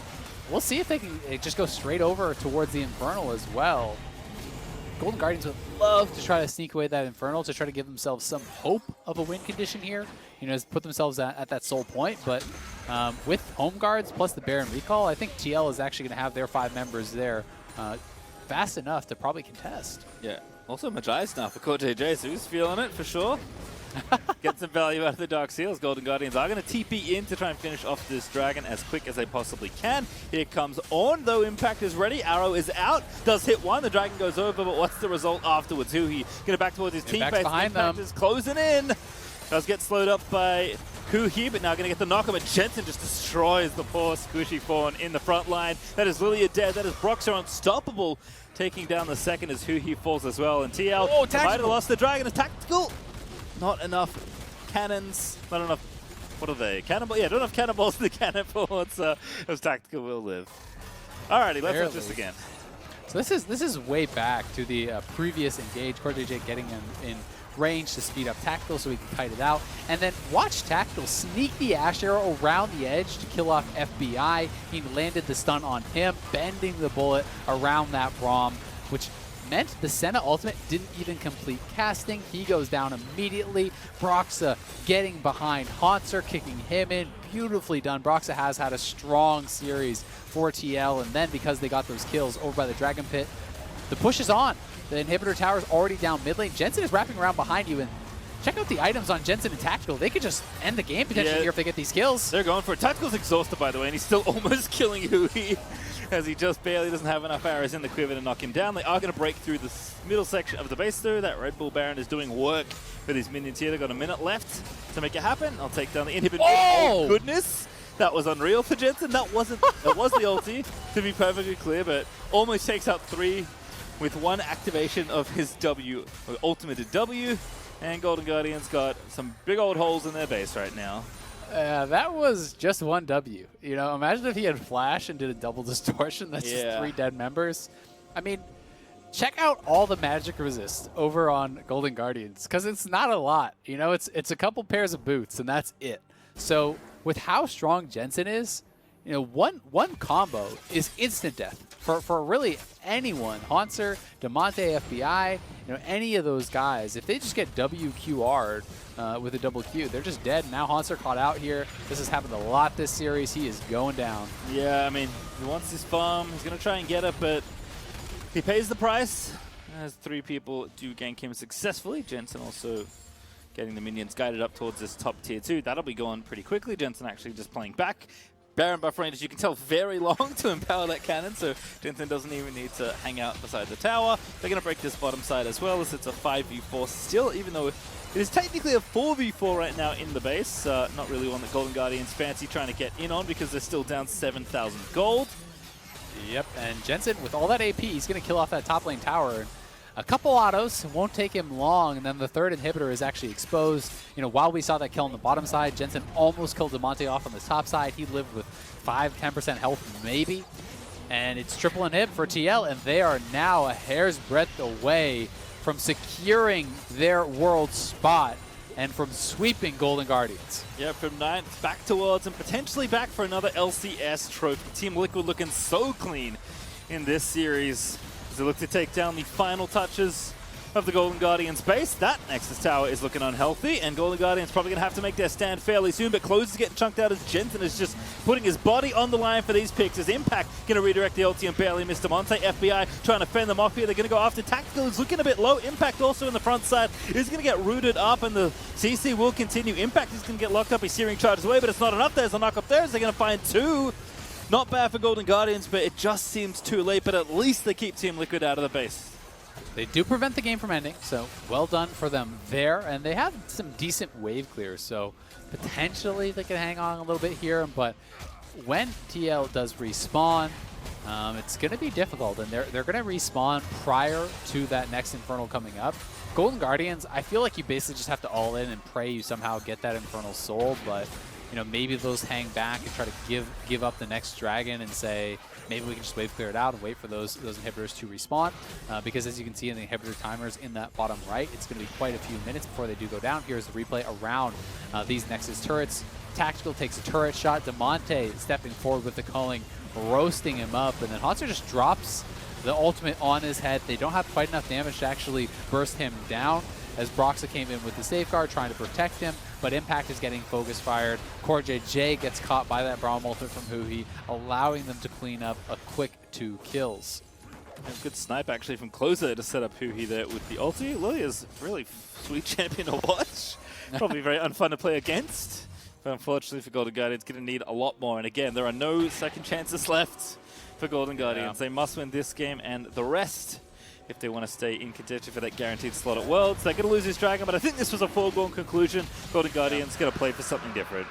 we'll see if they can just go straight over towards the Infernal as well. Golden Guardians would love to try to sneak away that Infernal to try to give themselves some hope of a win condition here. You know, put themselves at that sole point. But with home guards plus the Baron recall, I think TL is actually going to have their 5 members there fast enough to probably contest. Yeah. Also much ice now for CoreJJ, so he's feeling it for sure. Get some value out of the Dark Seals. Golden Guardians are going to TP in to try and finish off this dragon as quick as they possibly can. Here comes Ornn, though. Impact is ready. Arrow is out. Does hit one. The dragon goes over, but what's the result afterwards? Huhi going back towards his teammates. Impact is closing in. Does get slowed up by Huhi, but now going to get the knock-up, but Jensen just destroys the poor squishy fawn in the front line. That is Lillia dead. That is Broxah unstoppable, taking down the second as Huhi falls as well. And TL might have lost the dragon. A tactical. Not enough cannons. Not enough. What are they? Cannonball? Yeah, not enough cannonballs in the cannon bullets. As tactical will live. Alrighty, let's watch this again. So this is way back to the previous engage. CoreJJ getting him in range to speed up Tactical so he can kite it out. And then watch Tactical sneak the Ash Arrow around the edge to kill off FBI. He landed the stun on him, bending the bullet around that Braum, which meant the Senna ultimate didn't even complete casting. He goes down immediately. Broxah getting behind Hauntzer, kicking him in. Beautifully done. Broxah has had a strong series for TL, and then because they got those kills over by the Dragon Pit, the push is on. The inhibitor tower is already down mid lane. Jensen is wrapping around behind you, and check out the items on Jensen and Tactical. They could just end the game potentially here if they get these kills. They're going for it. Tactical's exhausted, by the way, and he's still almost killing Huhi, as he just barely doesn't have enough arrows in the quiver to knock him down. They are going to break through the middle section of the base, though. That Red Bull Baron is doing work for these minions here. They've got a minute left to make it happen. I'll take down the inhibitor. Oh, goodness. That was unreal for Jensen. That was the ulti, to be perfectly clear, but almost takes out 3 with 1 activation of his W, or ultimated W. And Golden Guardians got some big old holes in their base right now. That was just 1 W. You know, imagine if he had Flash and did a double distortion. That's just 3 dead members. I mean, check out all the magic resist over on Golden Guardians, because it's not a lot. You know, it's a couple pairs of boots, and that's it. So with how strong Jensen is, you know, one combo is instant death for really anyone. Hauntzer, Damonte, FBI, you know, any of those guys, if they just get WQR'd with a double Q, they're just dead. Now Hauntzer caught out here. This has happened a lot this series. He is going down. Yeah, I mean, he wants his farm. He's going to try and get it, but he pays the price. As 3 people do gank him successfully. Jensen also getting the minions guided up towards this top tier 2. That'll be going pretty quickly. Jensen actually just playing back. Baron buff range, as you can tell, very long to empower that cannon, so Jensen doesn't even need to hang out beside the tower. They're going to break this bottom side as well, as it's a 5v4 still, even though it is technically a 4v4 right now in the base. Not really one that Golden Guardians fancy trying to get in on, because they're still down 7,000 gold. Yep, and Jensen, with all that AP, he's going to kill off that top lane tower. A couple autos, won't take him long, and then the 3rd inhibitor is actually exposed. You know, while we saw that kill on the bottom side, Jensen almost killed Damonte off on the top side. He lived with 5–10% health maybe, and it's triple inhib for TL, and they are now a hair's breadth away from securing their world spot and from sweeping Golden Guardians. Yeah, from 9th back towards and potentially back for another LCS trophy. Team Liquid looking so clean in this series as they look to take down the final touches of the Golden Guardians base. That Nexus Tower is looking unhealthy, and Golden Guardians probably going to have to make their stand fairly soon, but Close is getting chunked out as Jensen is just putting his body on the line for these picks. As Impact going to redirect the ulti and barely miss Damonte. FBI trying to fend them off here. They're going to go after Tactical, is looking a bit low. Impact also in the front side is going to get rooted up, and the CC will continue. Impact is going to get locked up. He's searing charges away, but it's not enough. There's a knock up there as they're going to find 2. Not bad for Golden Guardians, but it just seems too late. But at least they keep Team Liquid out of the base. They do prevent the game from ending, so well done for them there. And they have some decent wave clears, so potentially they can hang on a little bit here. But when TL does respawn, it's going to be difficult, and they're going to respawn prior to that next Infernal coming up. Golden Guardians, I feel like you basically just have to all in and pray you somehow get that Infernal Soul, but you know, maybe those hang back and try to give up the next dragon and say, maybe we can just wave clear it out and wait for those inhibitors to respawn. Because as you can see in the inhibitor timers in that bottom right, it's going to be quite a few minutes before they do go down. Here's the replay around these Nexus turrets. Tactical takes a turret shot. Damonte stepping forward with the culling, roasting him up, and then Hauntzer just drops the ultimate on his head. They don't have quite enough damage to actually burst him down, as Broxah came in with the safeguard trying to protect him, but Impact is getting focus fired. CoreJJ gets caught by that Braum ultimate from huhi, allowing them to clean up a quick 2 kills. And good snipe actually from Closer to set up huhi there with the ulti. Lillia's really sweet champion to watch. Probably very unfun to play against. But unfortunately for Golden Guardians, going to need a lot more. And again, there are no second chances left for Golden Guardians. They must win this game and the rest if they want to stay in contention for that guaranteed slot at Worlds. They're going to lose this dragon, but I think this was a foregone conclusion. Golden Guardians going to play for something different.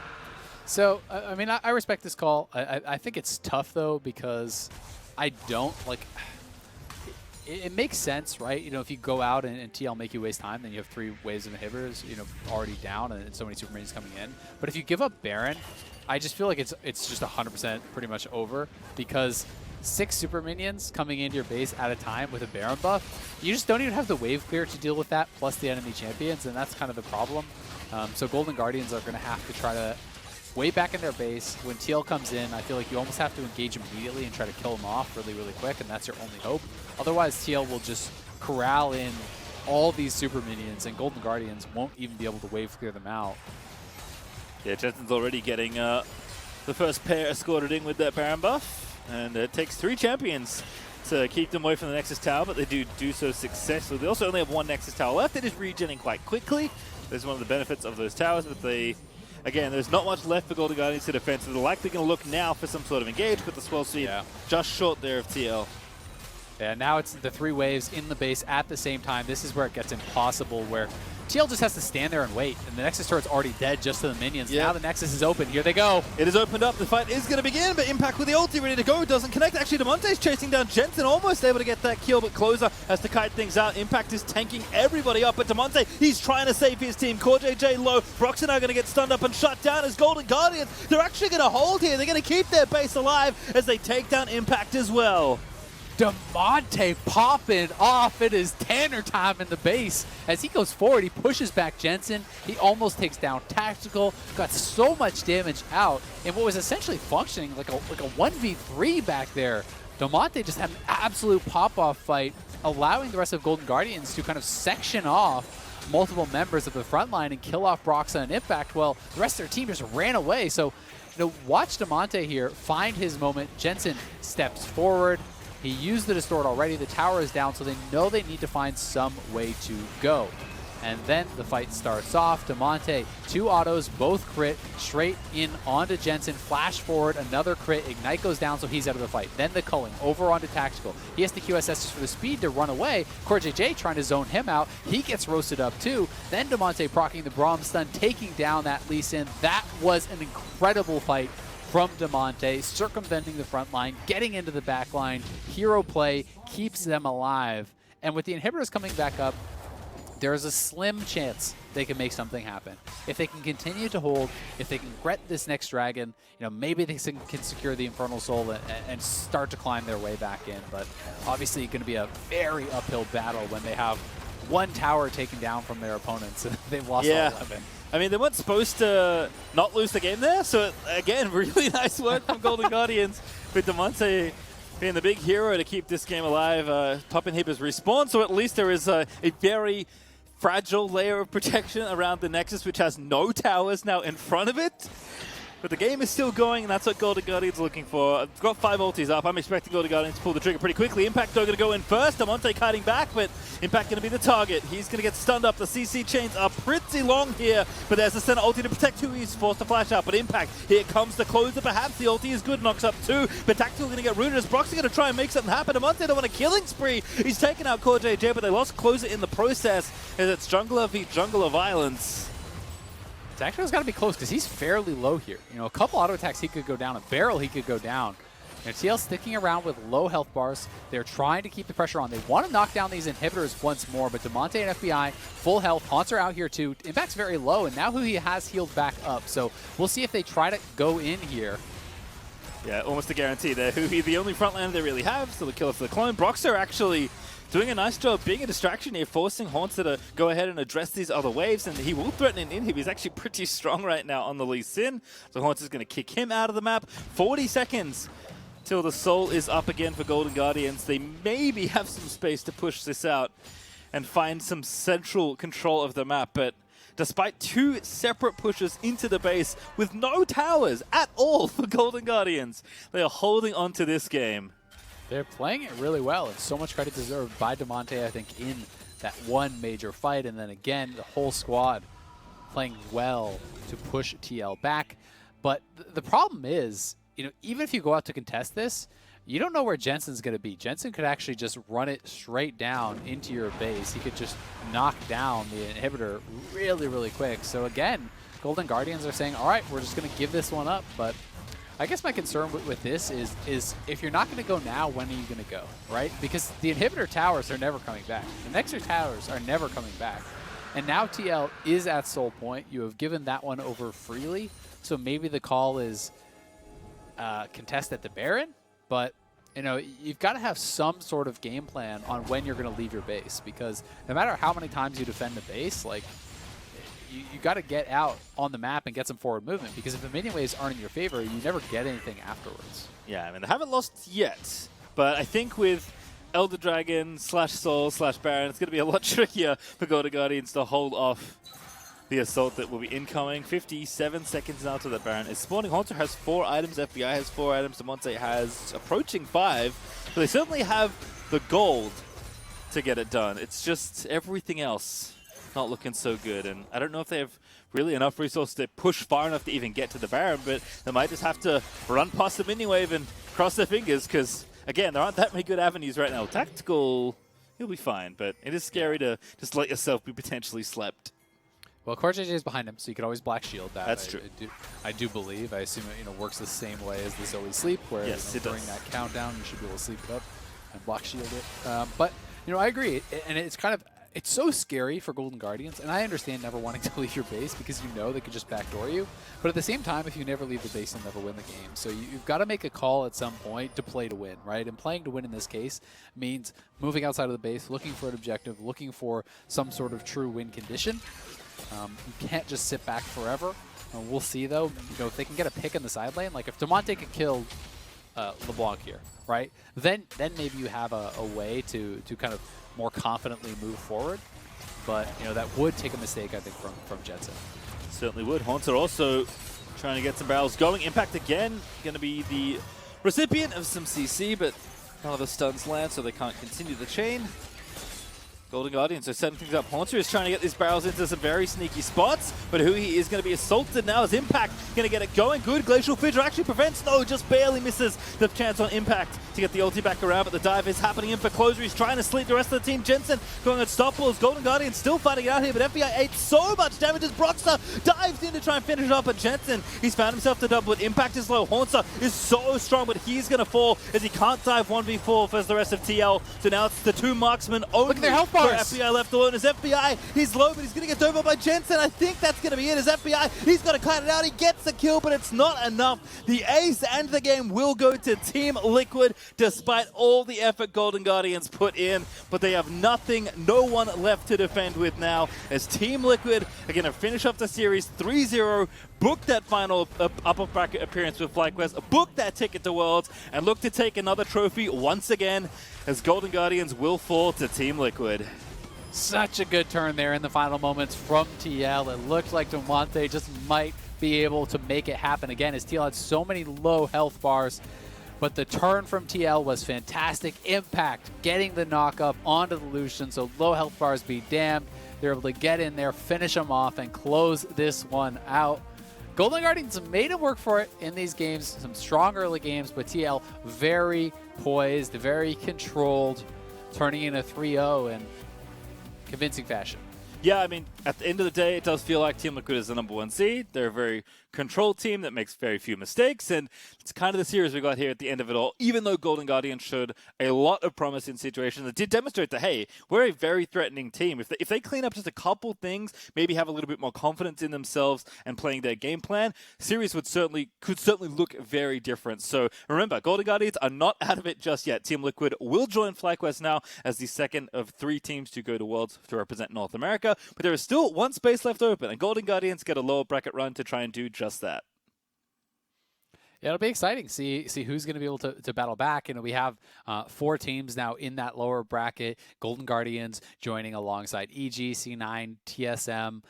So, I mean, I respect this call. I think it's tough, though, because I don't, like, it makes sense, right? You know, if you go out and TL make you waste time, then you have 3 waves of inhibitors, you know, already down and so many super minions coming in. But if you give up Baron, I just feel like it's just 100% pretty much over, because 6 super minions coming into your base at a time with a Baron buff, you just don't even have the wave clear to deal with that, plus the enemy champions, and that's kind of the problem. So Golden Guardians are going to have to try to wait back in their base. When TL comes in, I feel like you almost have to engage immediately and try to kill him off really, really quick, and that's your only hope. Otherwise, TL will just corral in all these super minions, and Golden Guardians won't even be able to wave clear them out. Yeah, Jensen's already getting the first pair escorted in with that Baron buff. And it takes 3 champions to keep them away from the Nexus Tower, but they do so successfully. They also only have 1 Nexus Tower left. It is regenerating quite quickly. There's one of the benefits of those towers, but again, there's not much left for Golden Guardians to defend, so they're likely going to look now for some sort of engage, but the swell speed just short there of TL. Yeah, now it's the 3 waves in the base at the same time. This is where it gets impossible, where TL just has to stand there and wait, and the Nexus turret's already dead just to the minions. Now the Nexus is open. Here they go. It is opened up. The fight is going to begin, but Impact with the ulti ready to go. Doesn't connect. Actually, Damonte's chasing down Jensen, almost able to get that kill, but Closer has to kite things out. Impact is tanking everybody up, but Damonte, he's trying to save his team. CoreJJ low. Broxah now going to get stunned up and shut down as Golden Guardians. They're actually going to hold here. They're going to keep their base alive as they take down Impact as well. Damonte popping off. It is Tanner time in the base. As he goes forward, he pushes back Jensen. He almost takes down Tactical. Got so much damage out in what was essentially functioning like a 1v3 back there. Damonte just had an absolute pop-off fight, allowing the rest of Golden Guardians to kind of section off multiple members of the front line and kill off Broxah and Impact. Well, the rest of their team just ran away. So, you know, watch Damonte here find his moment. Jensen steps forward. He used the Distort already. The tower is down, so they know they need to find some way to go. And then the fight starts off. Damonte, 2 autos, both crit, straight in onto Jensen. Flash forward, another crit. Ignite goes down, so he's out of the fight. Then the culling over onto Tactical. He has the QSS just for the speed to run away. CoreJJ trying to zone him out. He gets roasted up too. Then Damonte proccing the Braum stun, taking down that Lee Sin. That was an incredible fight from Damonte, circumventing the front line, getting into the back line. Hero play keeps them alive. And with the inhibitors coming back up, there's a slim chance they can make something happen. If they can continue to hold, if they can get this next dragon, you know, maybe they can secure the Infernal Soul and start to climb their way back in. But obviously going to be a very uphill battle when they have 1 tower taken down from their opponents. They've lost all 11. I mean, they weren't supposed to not lose the game there, so again, really nice work from Golden Guardians with Damonte being the big hero to keep this game alive. Top inhibitors respawn, so at least there is a very fragile layer of protection around the Nexus, which has no towers now in front of it. But the game is still going, and that's what Golden Guardian's looking for. I've got 5 ultis up. I'm expecting Golden Guardian to pull the trigger pretty quickly. Impact, though, going to go in first. Damonte kiting back, but Impact going to be the target. He's going to get stunned up. The CC chains are pretty long here, but there's the Senna ulti to protect who he's forced to flash out. But Impact, here comes the closer. Perhaps the ulti is good, knocks up 2, but Tactical going to get rooted as Broxah going to try and make something happen. Damonte don't want a killing spree. He's taken out CoreJJ, but they lost closer in the process, as it's jungler v jungler violence. Tactical's got to be close because he's fairly low here. You know, a couple auto attacks he could go down, a barrel he could go down. And TL sticking around with low health bars. They're trying to keep the pressure on. They want to knock down these inhibitors once more, but Damonte and FBI, full health. Hauntzer out here too. Impact's very low, and now huhi has healed back up. So we'll see if they try to go in here. Yeah, almost a guarantee there. huhi, the only frontlaner they really have, so the kill for the clone. Broxah actually doing a nice job being a distraction here, forcing Hauntzer to go ahead and address these other waves, and he will threaten an inhib. He's actually pretty strong right now on the Lee Sin, so Hauntzer's going to kick him out of the map. 40 seconds till the soul is up again for Golden Guardians. They maybe have some space to push this out and find some central control of the map, but despite 2 separate pushes into the base with no towers at all for Golden Guardians, they are holding on to this game. They're playing it really well, and so much credit deserved by Damonte, I think, in that one major fight. And then again, the whole squad playing well to push TL back. But the problem is, you know, even if you go out to contest this, you don't know where Jensen's going to be. Jensen could actually just run it straight down into your base. He could just knock down the inhibitor really, really quick. So again, Golden Guardians are saying, all right, we're just going to give this one up. But I guess my concern with this is if you're not going to go now, when are you going to go, right? Because the inhibitor towers are never coming back. The Nexus towers are never coming back. And now TL is at soul point. You have given that one over freely. So maybe the call is contest at the Baron. But, you know, you've got to have some sort of game plan on when you're going to leave your base. Because no matter how many times you defend the base, like, you got to get out on the map and get some forward movement, because if the minion waves aren't in your favor, you never get anything afterwards. Yeah, I mean, they haven't lost yet, but I think with Elder Dragon / Soul / Baron, it's going to be a lot trickier for Golden Guardians to hold off the assault that will be incoming. 57 seconds now to the Baron is spawning. Hauntzer has 4 items, FBI has 4 items, Damonte has approaching 5, but they certainly have the gold to get it done. It's just everything else not looking so good, and I don't know if they have really enough resources to push far enough to even get to the Baron, but they might just have to run past the mini wave and cross their fingers, because again, there aren't that many good avenues right now. Tactical, he'll be fine, but it is scary to just let yourself be potentially slept. Well, CoreJJ is behind him, so you could always black shield that. That's true. I do believe. I assume it works the same way as the Zoe sleep, where yes, during that countdown you should be able to sleep it up and block shield it. But I agree, and it's kind of. It's so scary for Golden Guardians, and I understand never wanting to leave your base because you know they could just backdoor you. But at the same time, if you never leave the base, you'll never win the game. So you've got to make a call at some point to play to win, right? And playing to win in this case means moving outside of the base, looking for an objective, looking for some sort of true win condition. You can't just sit back forever. We'll see, though. If they can get a pick in the side lane, like if Damonte could kill LeBlanc here, right? Then maybe you have a way to kind of more confidently move forward, but that would take a mistake, I think, from Jensen. Certainly would. Hauntzer also trying to get some barrels going. Impact again, going to be the recipient of some CC, but none of the stuns land, so they can't continue the chain. Golden Guardians are setting things up. Hauntzer is trying to get these barrels into some very sneaky spots, but huhi is going to be assaulted now as Impact going to get it going. Good. Glacial Fissure actually prevents, no, just barely misses the chance on Impact to get the ulti back around, but the dive is happening in for Closer. He's trying to sleep the rest of the team. Jensen going unstoppables. Golden Guardians still fighting it out here, but FBI ate so much damage as Broxah dives in to try and finish it up, but Jensen, he's found himself to double it. Impact is low. Hauntzer is so strong, but he's going to fall as he can't dive 1v4 for the rest of TL. So now it's the 2 marksmen only. Look at their health bars. FBI left alone as FBI, he's low, but he's going to get dove up by Jensen. I think that's going to be it as FBI, he's got to cut it out. He gets the kill, but it's not enough. The ace and the game will go to Team Liquid, despite all the effort Golden Guardians put in, but they have nothing, no one left to defend with now, as Team Liquid are going to finish off the series 3-0, book that final upper bracket appearance with FlyQuest, book that ticket to Worlds, and look to take another trophy once again, as Golden Guardians will fall to Team Liquid. Such a good turn there in the final moments from TL. It looks like Damonte just might be able to make it happen again, as TL had so many low health bars. But the turn from TL was fantastic. Impact, getting the knock up onto the Lucian, so low health bars be damned. They're able to get in there, finish them off, and close this one out. Golden Guardians made him work for it in these games, some strong early games, but TL very poised, very controlled, turning in a 3-0 in convincing fashion. Yeah, I mean, at the end of the day, it does feel like Team Liquid is the #1 seed. They're a very controlled team that makes very few mistakes, and it's kind of the series we got here at the end of it all, even though Golden Guardians showed a lot of promise in situations that did demonstrate that, hey, we're a very threatening team. If they clean up just a couple things, maybe have a little bit more confidence in themselves and playing their game plan, series could certainly look very different. So remember, Golden Guardians are not out of it just yet. Team Liquid will join FlyQuest now as the second of 3 teams to go to Worlds to represent North America, but there is still one space left open, and Golden Guardians get a lower bracket run to try and do just that. Yeah, it'll be exciting. See who's going to be able to battle back. And we have 4 teams now in that lower bracket. Golden Guardians joining alongside EG, C9, TSM.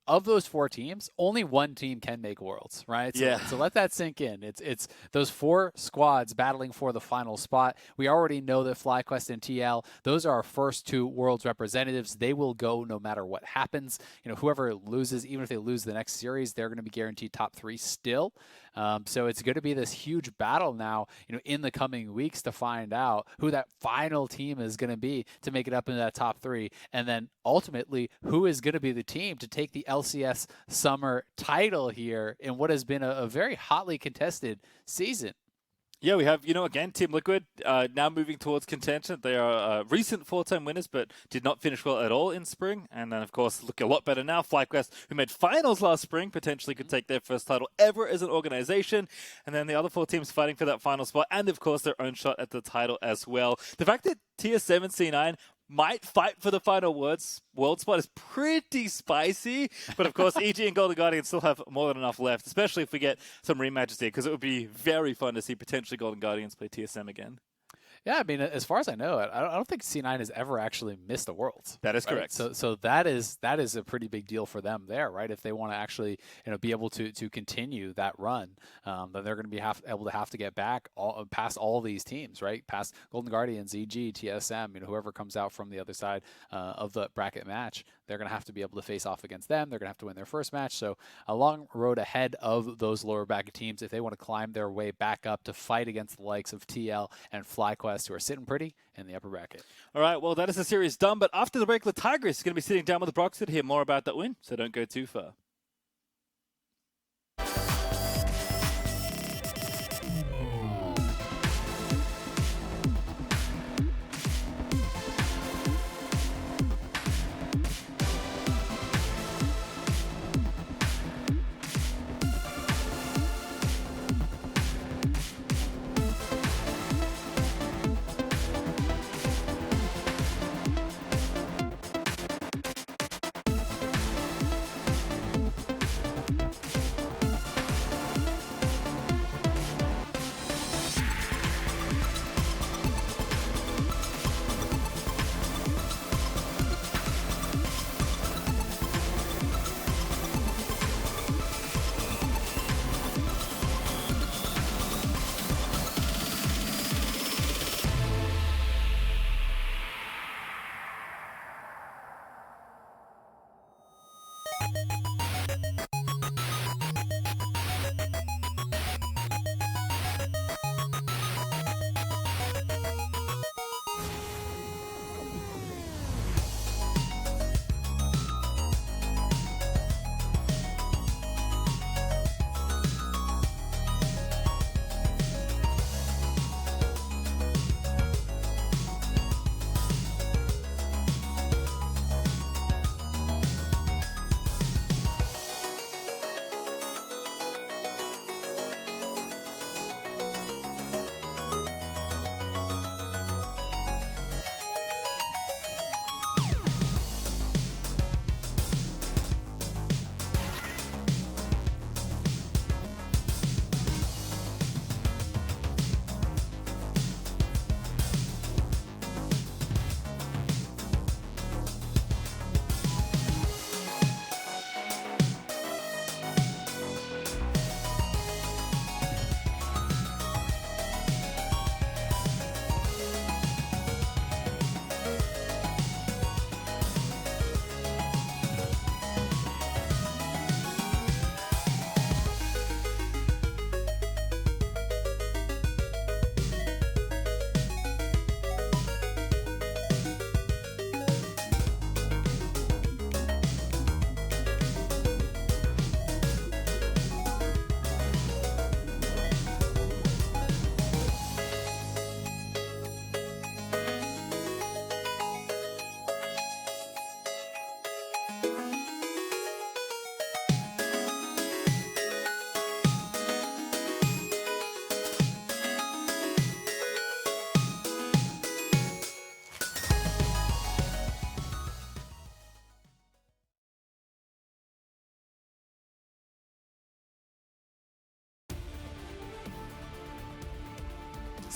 Of those 4 teams, only one team can make Worlds, right? So, yeah. So let that sink in. It's those 4 squads battling for the final spot. We already know that FlyQuest and TL, those are our first 2 Worlds representatives. They will go no matter what happens. Whoever loses, even if they lose the next series, they're going to be guaranteed top 3 still. So it's going to be this huge battle now, in the coming weeks to find out who that final team is going to be to make it up into that top 3. And then ultimately, who is going to be the team to take the LCS Summer title here in what has been a very hotly contested season. Yeah, we have, again, Team Liquid now moving towards contention. They are recent 4-time winners, but did not finish well at all in spring. And then, of course, look a lot better now. FlyQuest, who made finals last spring, potentially could take their first title ever as an organization. And then the other 4 teams fighting for that final spot, and, of course, their own shot at the title as well. The fact that TSM and C9 might fight for the final world spot is pretty spicy. But, of course, EG and Golden Guardians still have more than enough left, especially if we get some rematches here, because it would be very fun to see potentially Golden Guardians play TSM again. Yeah, I mean, as far as I know, I don't think C9 has ever actually missed a Worlds. That is correct. So that is a pretty big deal for them there, right? If they want to actually be able to continue that run, then they're going to be able to get back past all these teams, right? Past Golden Guardians, EG, TSM, whoever comes out from the other side of the bracket match, they're going to have to be able to face off against them. They're going to have to win their first match. So a long road ahead of those lower bracket teams if they want to climb their way back up to fight against the likes of TL and FlyQuest, who are sitting pretty in the upper bracket. All right, well, that is the series done. But after the break, Tigris is going to be sitting down with the Broxah to hear more about that win, so don't go too far.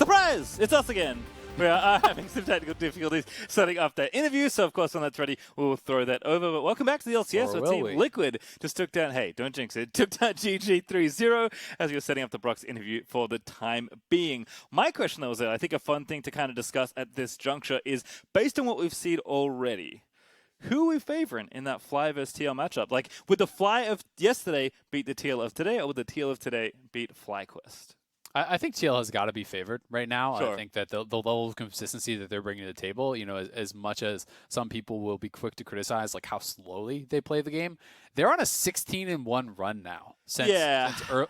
Surprise! It's us again. We are having some technical difficulties setting up that interview, so of course when that's ready, we'll throw that over. But welcome back to the LCS, where Team Liquid just took down, hey, don't jinx it, took down GG 3-0 as you're setting up the Broxah interview for the time being. My question, though, is that I think a fun thing to kind of discuss at this juncture is, based on what we've seen already, who are we favoring in that Fly versus TL matchup? Like, would the Fly of yesterday beat the TL of today, or would the TL of today beat FlyQuest? I think TL has got to be favored right now. Sure. I think that the level of consistency that they're bringing to the table, you know, as much as some people will be quick to criticize like how slowly they play the game, they're on a 16-1 run now since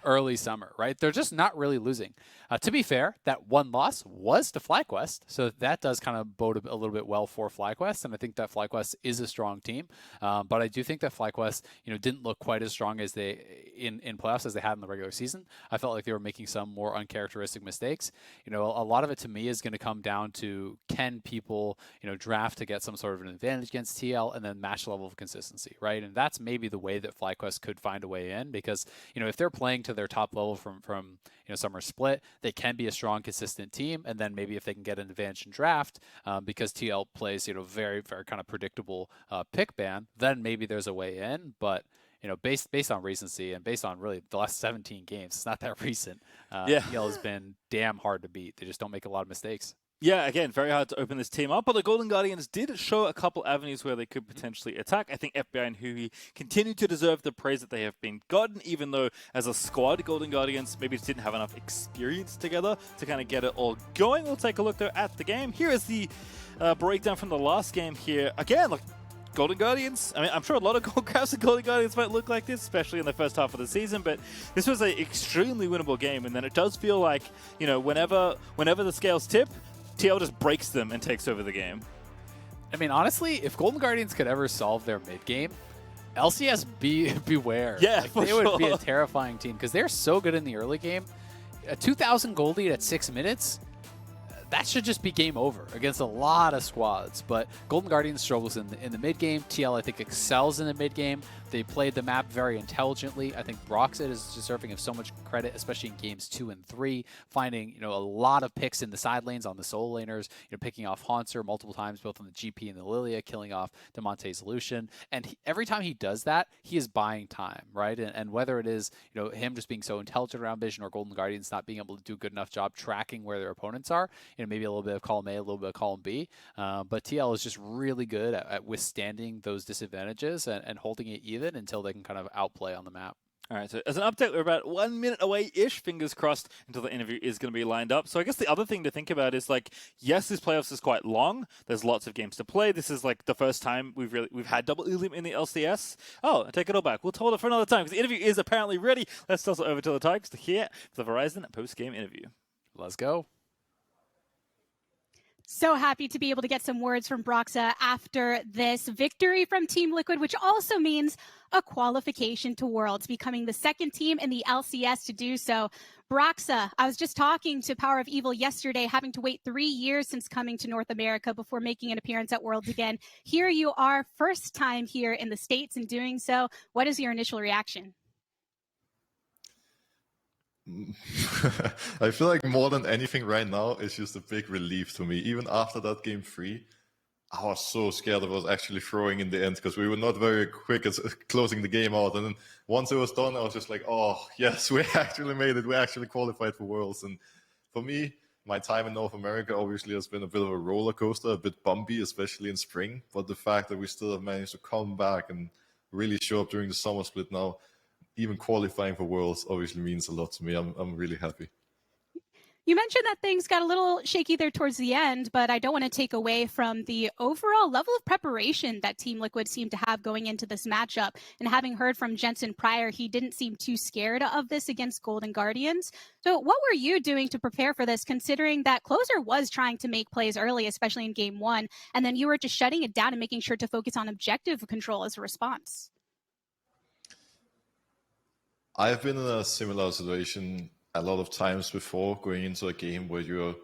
early summer, right? They're just not really losing. To be fair, that one loss was to FlyQuest, so that does kind of bode a little bit well for FlyQuest, and I think that FlyQuest is a strong team. But I do think that FlyQuest, you know, didn't look quite as strong as they in playoffs as they had in the regular season. I felt like they were making some more uncharacteristic mistakes. You know, a lot of it to me is going to come down to, can people, you know, draft to get some sort of an advantage against TL, and then match level of consistency, right? And that's maybe the way that FlyQuest could find a way in, because, you know, if they're playing to their top level from you know, Summer Split, they can be a strong, consistent team. And then maybe if they can get an advantage in draft, because TL plays, you know, very, very kind of predictable pick ban, then maybe there's a way in. But, you know, based on recency and based on really the last 17 games, it's not that recent. TL has been damn hard to beat. They just don't make a lot of mistakes. Yeah, again, very hard to open this team up, but the Golden Guardians did show a couple avenues where they could potentially attack. I think FBI and huhi continue to deserve the praise that they have been gotten, even though as a squad, Golden Guardians maybe just didn't have enough experience together to kind of get it all going. We'll take a look, though, at the game. Here is the breakdown from the last game here. Again, like, Golden Guardians, I mean, I'm sure a lot of gold crafts and Golden Guardians might look like this, especially in the first half of the season, but this was an extremely winnable game, and then it does feel like, you know, whenever the scales tip, TL just breaks them and takes over the game. I mean, honestly, if Golden Guardians could ever solve their mid-game, LCS beware. Yeah, like, for they sure. would be a terrifying team, because they're so good in the early game. A 2,000 gold lead at 6 minutes, that should just be game over against a lot of squads. But Golden Guardians struggles in the mid game. TL, I think, excels in the mid game. They played the map very intelligently. I think Broxah is deserving of so much credit, especially in games 2 and 3, finding, you know, a lot of picks in the side lanes on the solo laners, you know, picking off Hauntzer multiple times, both on the GP and the Lillia, killing off Damonte's Lucian. And every time he does that, he is buying time, right? And whether it is, you know, him just being so intelligent around vision, or Golden Guardians not being able to do a good enough job tracking where their opponents are, you know, maybe a little bit of column A, a little bit of column B. But TL is just really good at withstanding those disadvantages and holding it even until they can kind of outplay on the map. All right, so as an update, we're about 1 minute away-ish, fingers crossed, until the interview is going to be lined up. So I guess the other thing to think about is, like, yes, this playoffs is quite long. There's lots of games to play. This is, like, the first time we've had double elim in the LCS. Oh, I take it all back. We'll hold it for another time, because the interview is apparently ready. Let's toss it over to the Tigers to hear the Verizon post-game interview. Let's go. So happy to be able to get some words from Broxah after this victory from Team Liquid, which also means a qualification to Worlds, becoming the second team in the LCS to do so. Broxah, I was just talking to Power of Evil yesterday, having to wait 3 years since coming to North America before making an appearance at Worlds again. Here you are, first time here in the States and doing so. What is your initial reaction? I feel like more than anything right now, it's just a big relief to me. Even after that game 3, I was so scared of us actually throwing in the end, because we were not very quick at closing the game out. And then once it was done, I was just like, oh, yes, we actually made it. We actually qualified for Worlds. And for me, my time in North America obviously has been a bit of a roller coaster, a bit bumpy, especially in spring. But the fact that we still have managed to come back and really show up during the summer split now, even qualifying for Worlds, obviously means a lot to me. I'm really happy. You mentioned that things got a little shaky there towards the end, but I don't want to take away from the overall level of preparation that Team Liquid seemed to have going into this matchup. And having heard from Jensen prior, he didn't seem too scared of this against Golden Guardians. So what were you doing to prepare for this, considering that Closer was trying to make plays early, especially in game 1, and then you were just shutting it down and making sure to focus on objective control as a response? I've been in a similar situation a lot of times before, going into a game where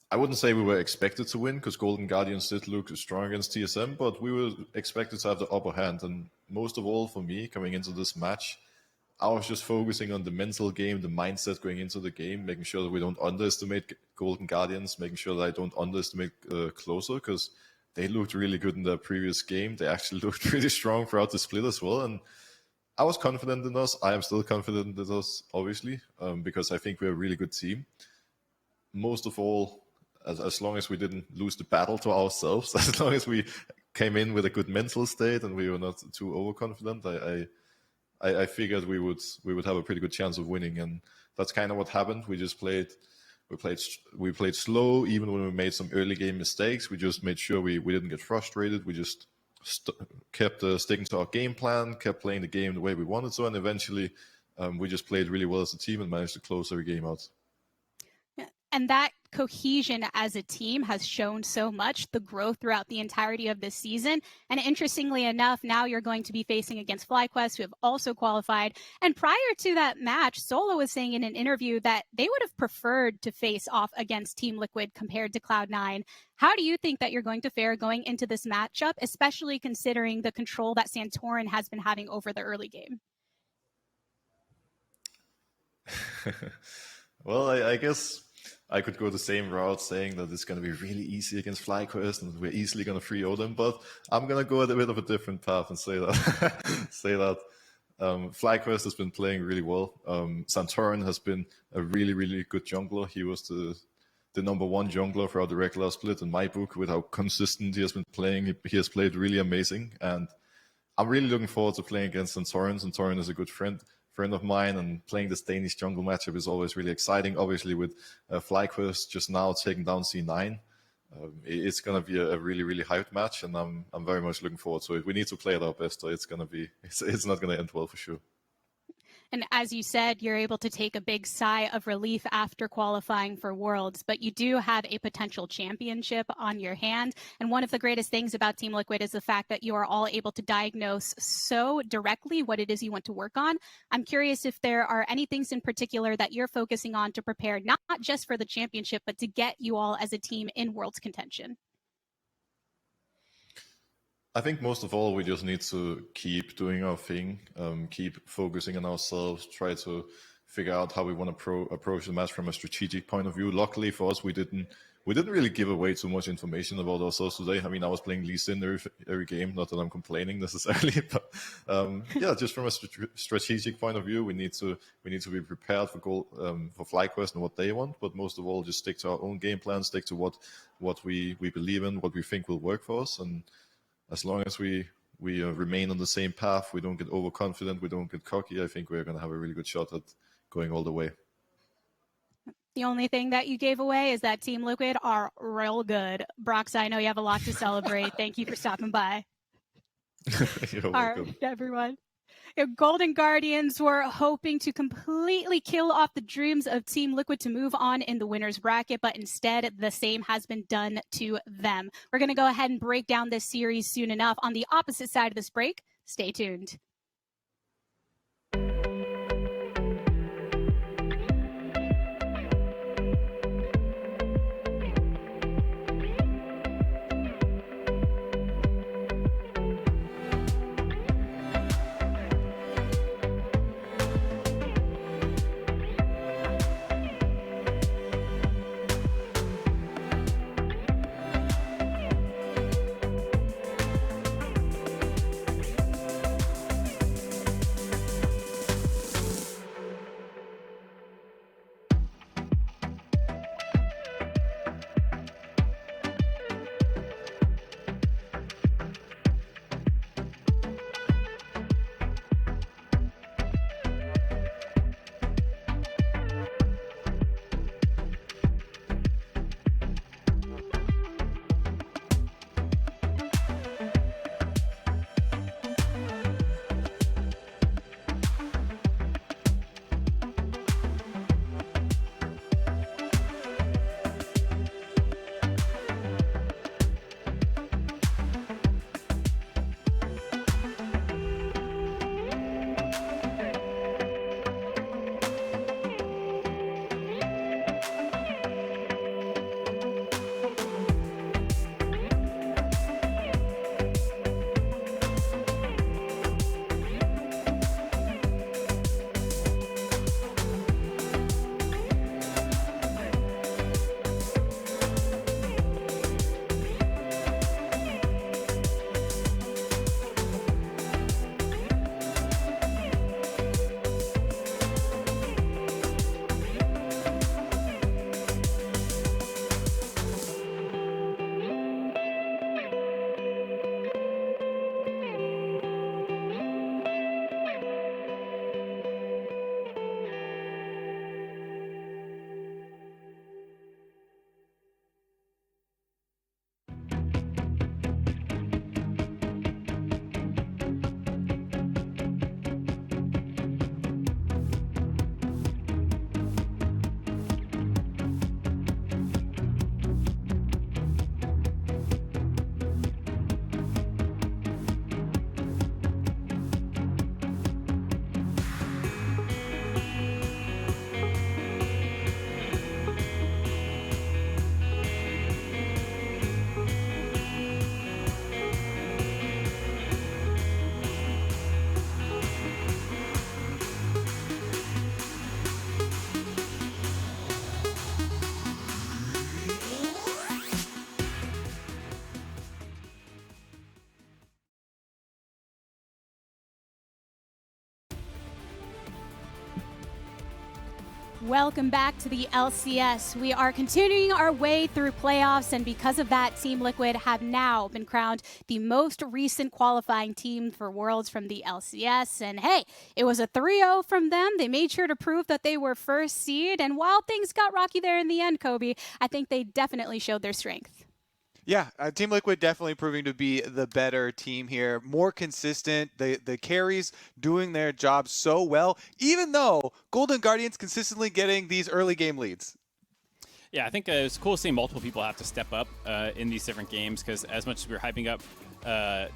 I wouldn't say we were expected to win, because Golden Guardians did look strong against TSM, but we were expected to have the upper hand. And most of all for me, coming into this match, I was just focusing on the mental game, the mindset going into the game, making sure that we don't underestimate Golden Guardians, making sure that I don't underestimate Closer, because they looked really good in their previous game. They actually looked really strong throughout the split as well. And I was confident in us. I am still confident in us, obviously, because I think we're a really good team. Most of all, as long as we didn't lose the battle to ourselves, as long as we came in with a good mental state and we were not too overconfident, I figured we would have a pretty good chance of winning, and that's kind of what happened. We played slow, even when we made some early game mistakes. We just made sure we didn't get frustrated. We just kept sticking to our game plan, kept playing the game the way we wanted to, and eventually we just played really well as a team and managed to close every game out. And that cohesion as a team has shown so much, the growth throughout the entirety of this season. And interestingly enough, now you're going to be facing against FlyQuest, who have also qualified. And prior to that match, Solo was saying in an interview that they would have preferred to face off against Team Liquid compared to Cloud9. How do you think that you're going to fare going into this matchup, especially considering the control that Santorin has been having over the early game? Well, I guess I could go the same route, saying that it's going to be really easy against FlyQuest and we're easily going to 3-0 them, but I'm going to go a bit of a different path and say that FlyQuest has been playing really well. Santorin has been a really, really good jungler. He was the number one jungler throughout the regular split in my book, with how consistent he has been playing. He has played really amazing, and I'm really looking forward to playing against Santorin. Santorin is a good friend of mine, and playing this Danish jungle matchup is always really exciting. Obviously, with FlyQuest just now taking down C9, it's going to be a really, really hyped match, and I'm very much looking forward to it. We need to play at our best, so it's not going to end well for sure. And as you said, you're able to take a big sigh of relief after qualifying for Worlds, but you do have a potential championship on your hand. And one of the greatest things about Team Liquid is the fact that you are all able to diagnose so directly what it is you want to work on. I'm curious if there are any things in particular that you're focusing on to prepare, not just for the championship, but to get you all as a team in Worlds contention. I think most of all, we just need to keep doing our thing, keep focusing on ourselves, try to figure out how we want to approach the match from a strategic point of view. Luckily for us, we didn't really give away too much information about ourselves today. I mean, I was playing Lee Sin every game, not that I'm complaining necessarily, but yeah, just from a strategic point of view, we need to be prepared for FlyQuest and what they want, but most of all, just stick to our own game plan, stick to what we believe in, what we think will work for us, and as long as we remain on the same path, we don't get overconfident, we don't get cocky, I think we're going to have a really good shot at going all the way. The only thing that you gave away is that Team Liquid are real good. Broxah, I know you have a lot to celebrate. Thank you for stopping by. You're welcome. All right, everyone. Golden Guardians were hoping to completely kill off the dreams of Team Liquid to move on in the winner's bracket, but instead the same has been done to them. We're going to go ahead and break down this series soon enough. On the opposite side of this break, stay tuned. Welcome back to the LCS. We are continuing our way through playoffs, and because of that, Team Liquid have now been crowned the most recent qualifying team for Worlds from the LCS. And hey, it was a 3-0 from them. They made sure to prove that they were first seed, and while things got rocky there in the end, Kobe, I think they definitely showed their strength. Yeah, Team Liquid definitely proving to be the better team here. More consistent, the carries doing their job so well, even though Golden Guardians consistently getting these early game leads. Yeah, I think it's cool seeing multiple people have to step up in these different games, because as much as we were hyping up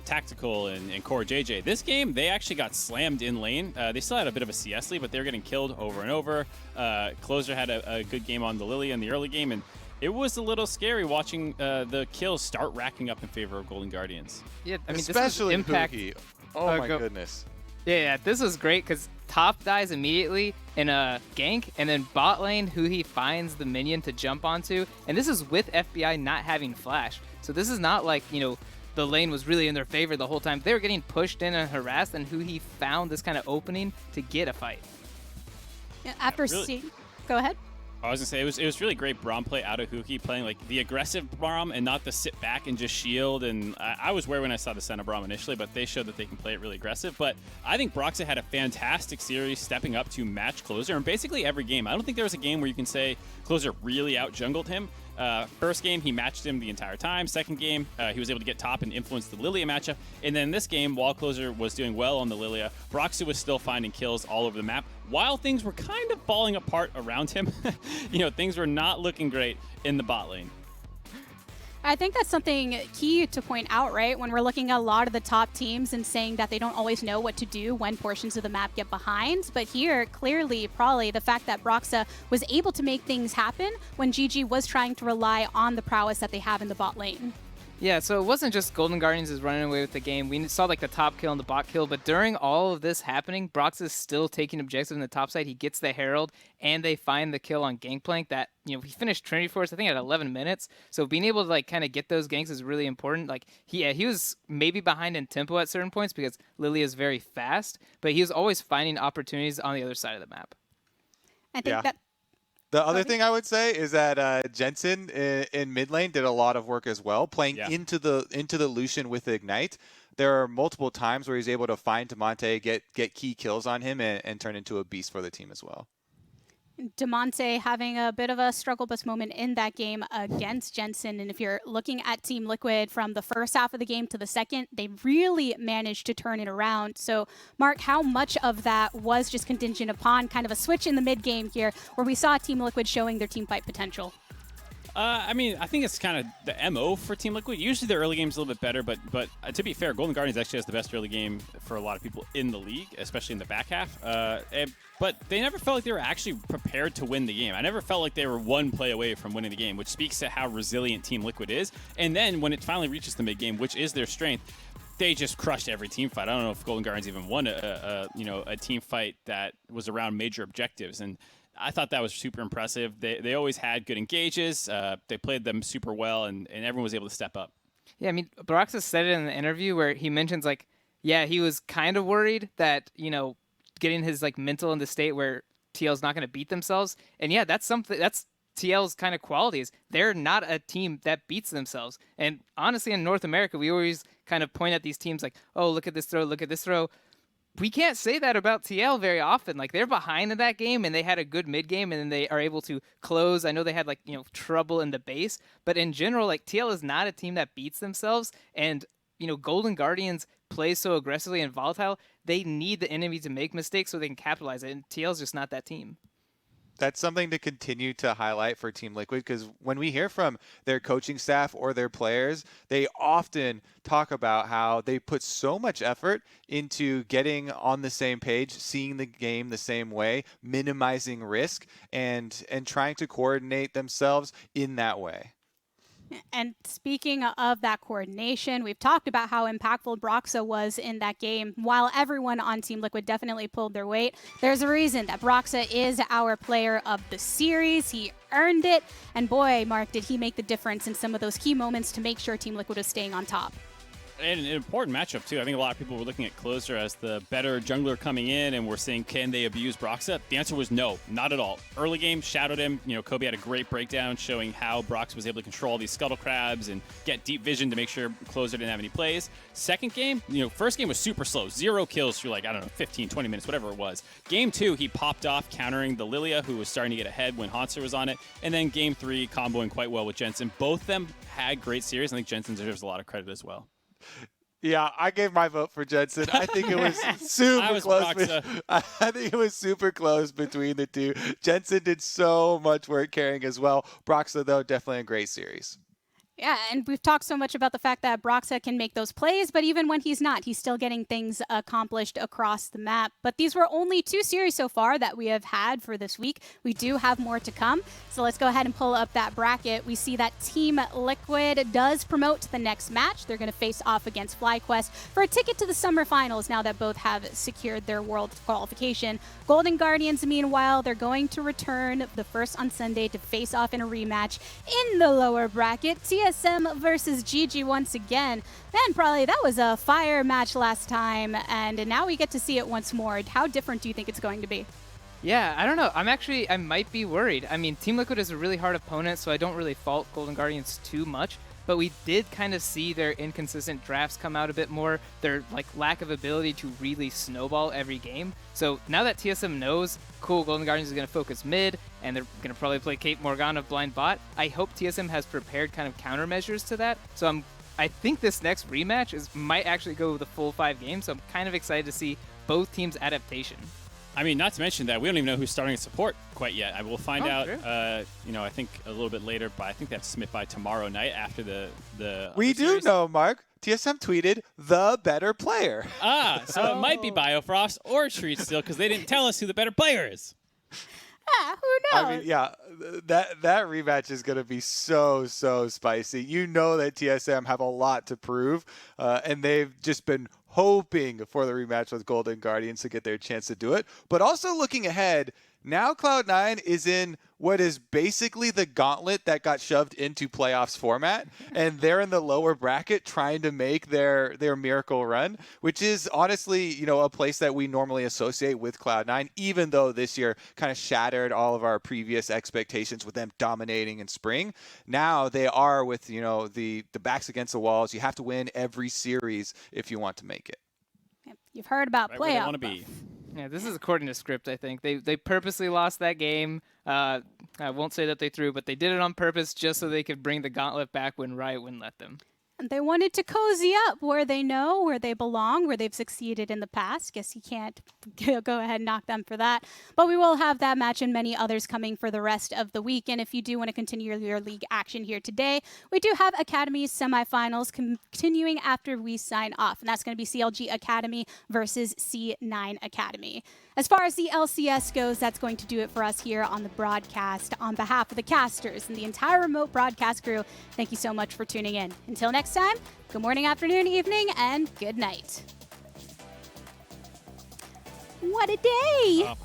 Tactical and CoreJJ, this game, they actually got slammed in lane. They still had a bit of a CS lead, but they were getting killed over and over. Closer had a good game on the Lillia in the early game, and it was a little scary watching the kills start racking up in favor of Golden Guardians. Yeah, I mean, especially this is impact. huhi. Oh my goodness. Yeah, this was great because top dies immediately in a gank, and then bot lane, huhi finds the minion to jump onto, and this is with FBI not having flash. So this is not like, you know, the lane was really in their favor the whole time. They were getting pushed in and harassed, and huhi found this kind of opening to get a fight. Yeah, after really. seeing... Go ahead. I was gonna say it was really great Braum play out of huhi, playing like the aggressive Braum and not the sit back and just shield. And I was where when I saw the Senna Braum initially, but they showed that they can play it really aggressive. But I think Broxah had a fantastic series, stepping up to match Closer in basically every game. I don't think there was a game where you can say Closer really out jungled him. First game, he matched him the entire time. Second game, he was able to get top and influence the Lillia matchup. And then this game, while Closer was doing well on the Lillia, Broxah was still finding kills all over the map, while things were kind of falling apart around him. You know, things were not looking great in the bot lane. I think that's something key to point out, right? When we're looking at a lot of the top teams and saying that they don't always know what to do when portions of the map get behind. But here, clearly, probably the fact that Broxah was able to make things happen when GG was trying to rely on the prowess that they have in the bot lane. Yeah, so it wasn't just Golden Guardians is running away with the game. We saw like the top kill and the bot kill, but during all of this happening, Broxah is still taking objectives in the top side. He gets the Herald, and they find the kill on Gangplank that, you know, he finished Trinity Force, I think, at 11 minutes. So being able to like kind of get those ganks is really important. Like he was maybe behind in tempo at certain points because Lillia is very fast, but he was always finding opportunities on the other side of the map. I think that... The other thing I would say is that Jensen in mid lane did a lot of work as well, playing into the Lucian with Ignite. There are multiple times where he's able to find Damonte, get key kills on him, and turn into a beast for the team as well. Damonte having a bit of a struggle bus moment in that game against Jensen. And if you're looking at Team Liquid from the first half of the game to the second, they really managed to turn it around. So, Mark, how much of that was just contingent upon kind of a switch in the mid game here where we saw Team Liquid showing their team fight potential? I mean, I think it's kind of the MO for Team Liquid. Usually their early game's a little bit better, but to be fair, Golden Guardians actually has the best early game for a lot of people in the league, especially in the back half. But they never felt like they were actually prepared to win the game. I never felt like they were one play away from winning the game, which speaks to how resilient Team Liquid is. And then when it finally reaches the mid game, which is their strength, they just crushed every team fight. I don't know if Golden Guardians even won a team fight that was around major objectives. And I thought that was super impressive. They always had good engages. They played them super well, and everyone was able to step up. Yeah, I mean, Broxah said it in the interview where he mentions, like, yeah, he was kind of worried that, you know, getting his, like, mental in the state where TL's not going to beat themselves. And, yeah, that's something, that's TL's kind of qualities. They're not a team that beats themselves. And, honestly, in North America, we always kind of point at these teams like, oh, look at this throw, look at this throw. We can't say that about TL very often. Like, they're behind in that game, and they had a good mid game, and then they are able to close. I know they had, like, you know, trouble in the base, but in general, like, TL is not a team that beats themselves. And, you know, Golden Guardians play so aggressively and volatile. They need the enemy to make mistakes so they can capitalize it, and TL's just not that team. That's something to continue to highlight for Team Liquid, because when we hear from their coaching staff or their players, they often talk about how they put so much effort into getting on the same page, seeing the game the same way, minimizing risk, and trying to coordinate themselves in that way. And speaking of that coordination, we've talked about how impactful Broxah was in that game. While everyone on Team Liquid definitely pulled their weight, there's a reason that Broxah is our player of the series. He earned it. And boy, Mark, did he make the difference in some of those key moments to make sure Team Liquid was staying on top. And an important matchup, too. I think a lot of people were looking at Closer as the better jungler coming in, and we're saying, can they abuse Broxah? The answer was no, not at all. Early game, shadowed him. You know, Kobe had a great breakdown showing how Broxah was able to control all these scuttle crabs and get deep vision to make sure Closer didn't have any plays. Second game, you know, first game was super slow. 0 kills for like, I don't know, 15, 20 minutes, whatever it was. Game 2, he popped off countering the Lillia, who was starting to get ahead when Hauntzer was on it. And then game 3, comboing quite well with Jensen. Both of them had great series. I think Jensen deserves a lot of credit as well. Yeah, I gave my vote for Jensen. I think it was super close. I think it was super close between the two. Jensen did so much work carrying as well. Broxah, though, definitely a great series. Yeah, and we've talked so much about the fact that Broxah can make those plays, but even when he's not, he's still getting things accomplished across the map. But these were only 2 series so far that we have had for this week. We do have more to come. So let's go ahead and pull up that bracket. We see that Team Liquid does promote to the next match. They're going to face off against FlyQuest for a ticket to the Summer Finals now that both have secured their world qualification. Golden Guardians, meanwhile, they're going to return the first on Sunday to face off in a rematch in the lower bracket. TSM versus GG once again. Man, probably that was a fire match last time, and now we get to see it once more. How different do you think it's going to be? Yeah, I don't know. I might be worried. I mean, Team Liquid is a really hard opponent, so I don't really fault Golden Guardians too much. But we did kind of see their inconsistent drafts come out a bit more, their like lack of ability to really snowball every game. So now that TSM knows, cool, Golden Guardians is going to focus mid, and they're going to probably play Kate Morgana blind bot, I hope TSM has prepared kind of countermeasures to that. So I think this next rematch might actually go the full 5 games, so I'm kind of excited to see both teams' adaptation. I mean, not to mention that we don't even know who's starting at support quite yet. I will find out, true. you know, I think a little bit later, but I think that's by tomorrow night after the We do know, Mark. TSM tweeted, the better player. So it might be Biofrost or Treat still, because they didn't tell us who the better player is. Who knows? I mean, yeah, that rematch is going to be so spicy. You know that TSM have a lot to prove, and they've just been hoping for the rematch with Golden Guardians to get their chance to do it. But also looking ahead, now Cloud9 is in what is basically the gauntlet that got shoved into playoffs format, and they're in the lower bracket trying to make their miracle run, which is honestly, you know, a place that we normally associate with Cloud9, even though this year kind of shattered all of our previous expectations with them dominating in spring. Now they are with, you know, the backs against the walls. You have to win every series if you want to make it. You've heard about Right where they playoff. want to be. Yeah, this is according to script, I think. They purposely lost that game. I won't say that they threw, but they did it on purpose just so they could bring the gauntlet back when Riot wouldn't let them. And they wanted to cozy up where they know, where they belong, where they've succeeded in the past. Guess you can't go ahead and knock them for that. But we will have that match and many others coming for the rest of the week. And if you do want to continue your league action here today, we do have Academy semifinals continuing after we sign off. And that's going to be CLG Academy versus C9 Academy. As far as the LCS goes, that's going to do it for us here on the broadcast. On behalf of the casters and the entire remote broadcast crew, thank you so much for tuning in. Until next time, good morning, afternoon, evening, and good night. What a day!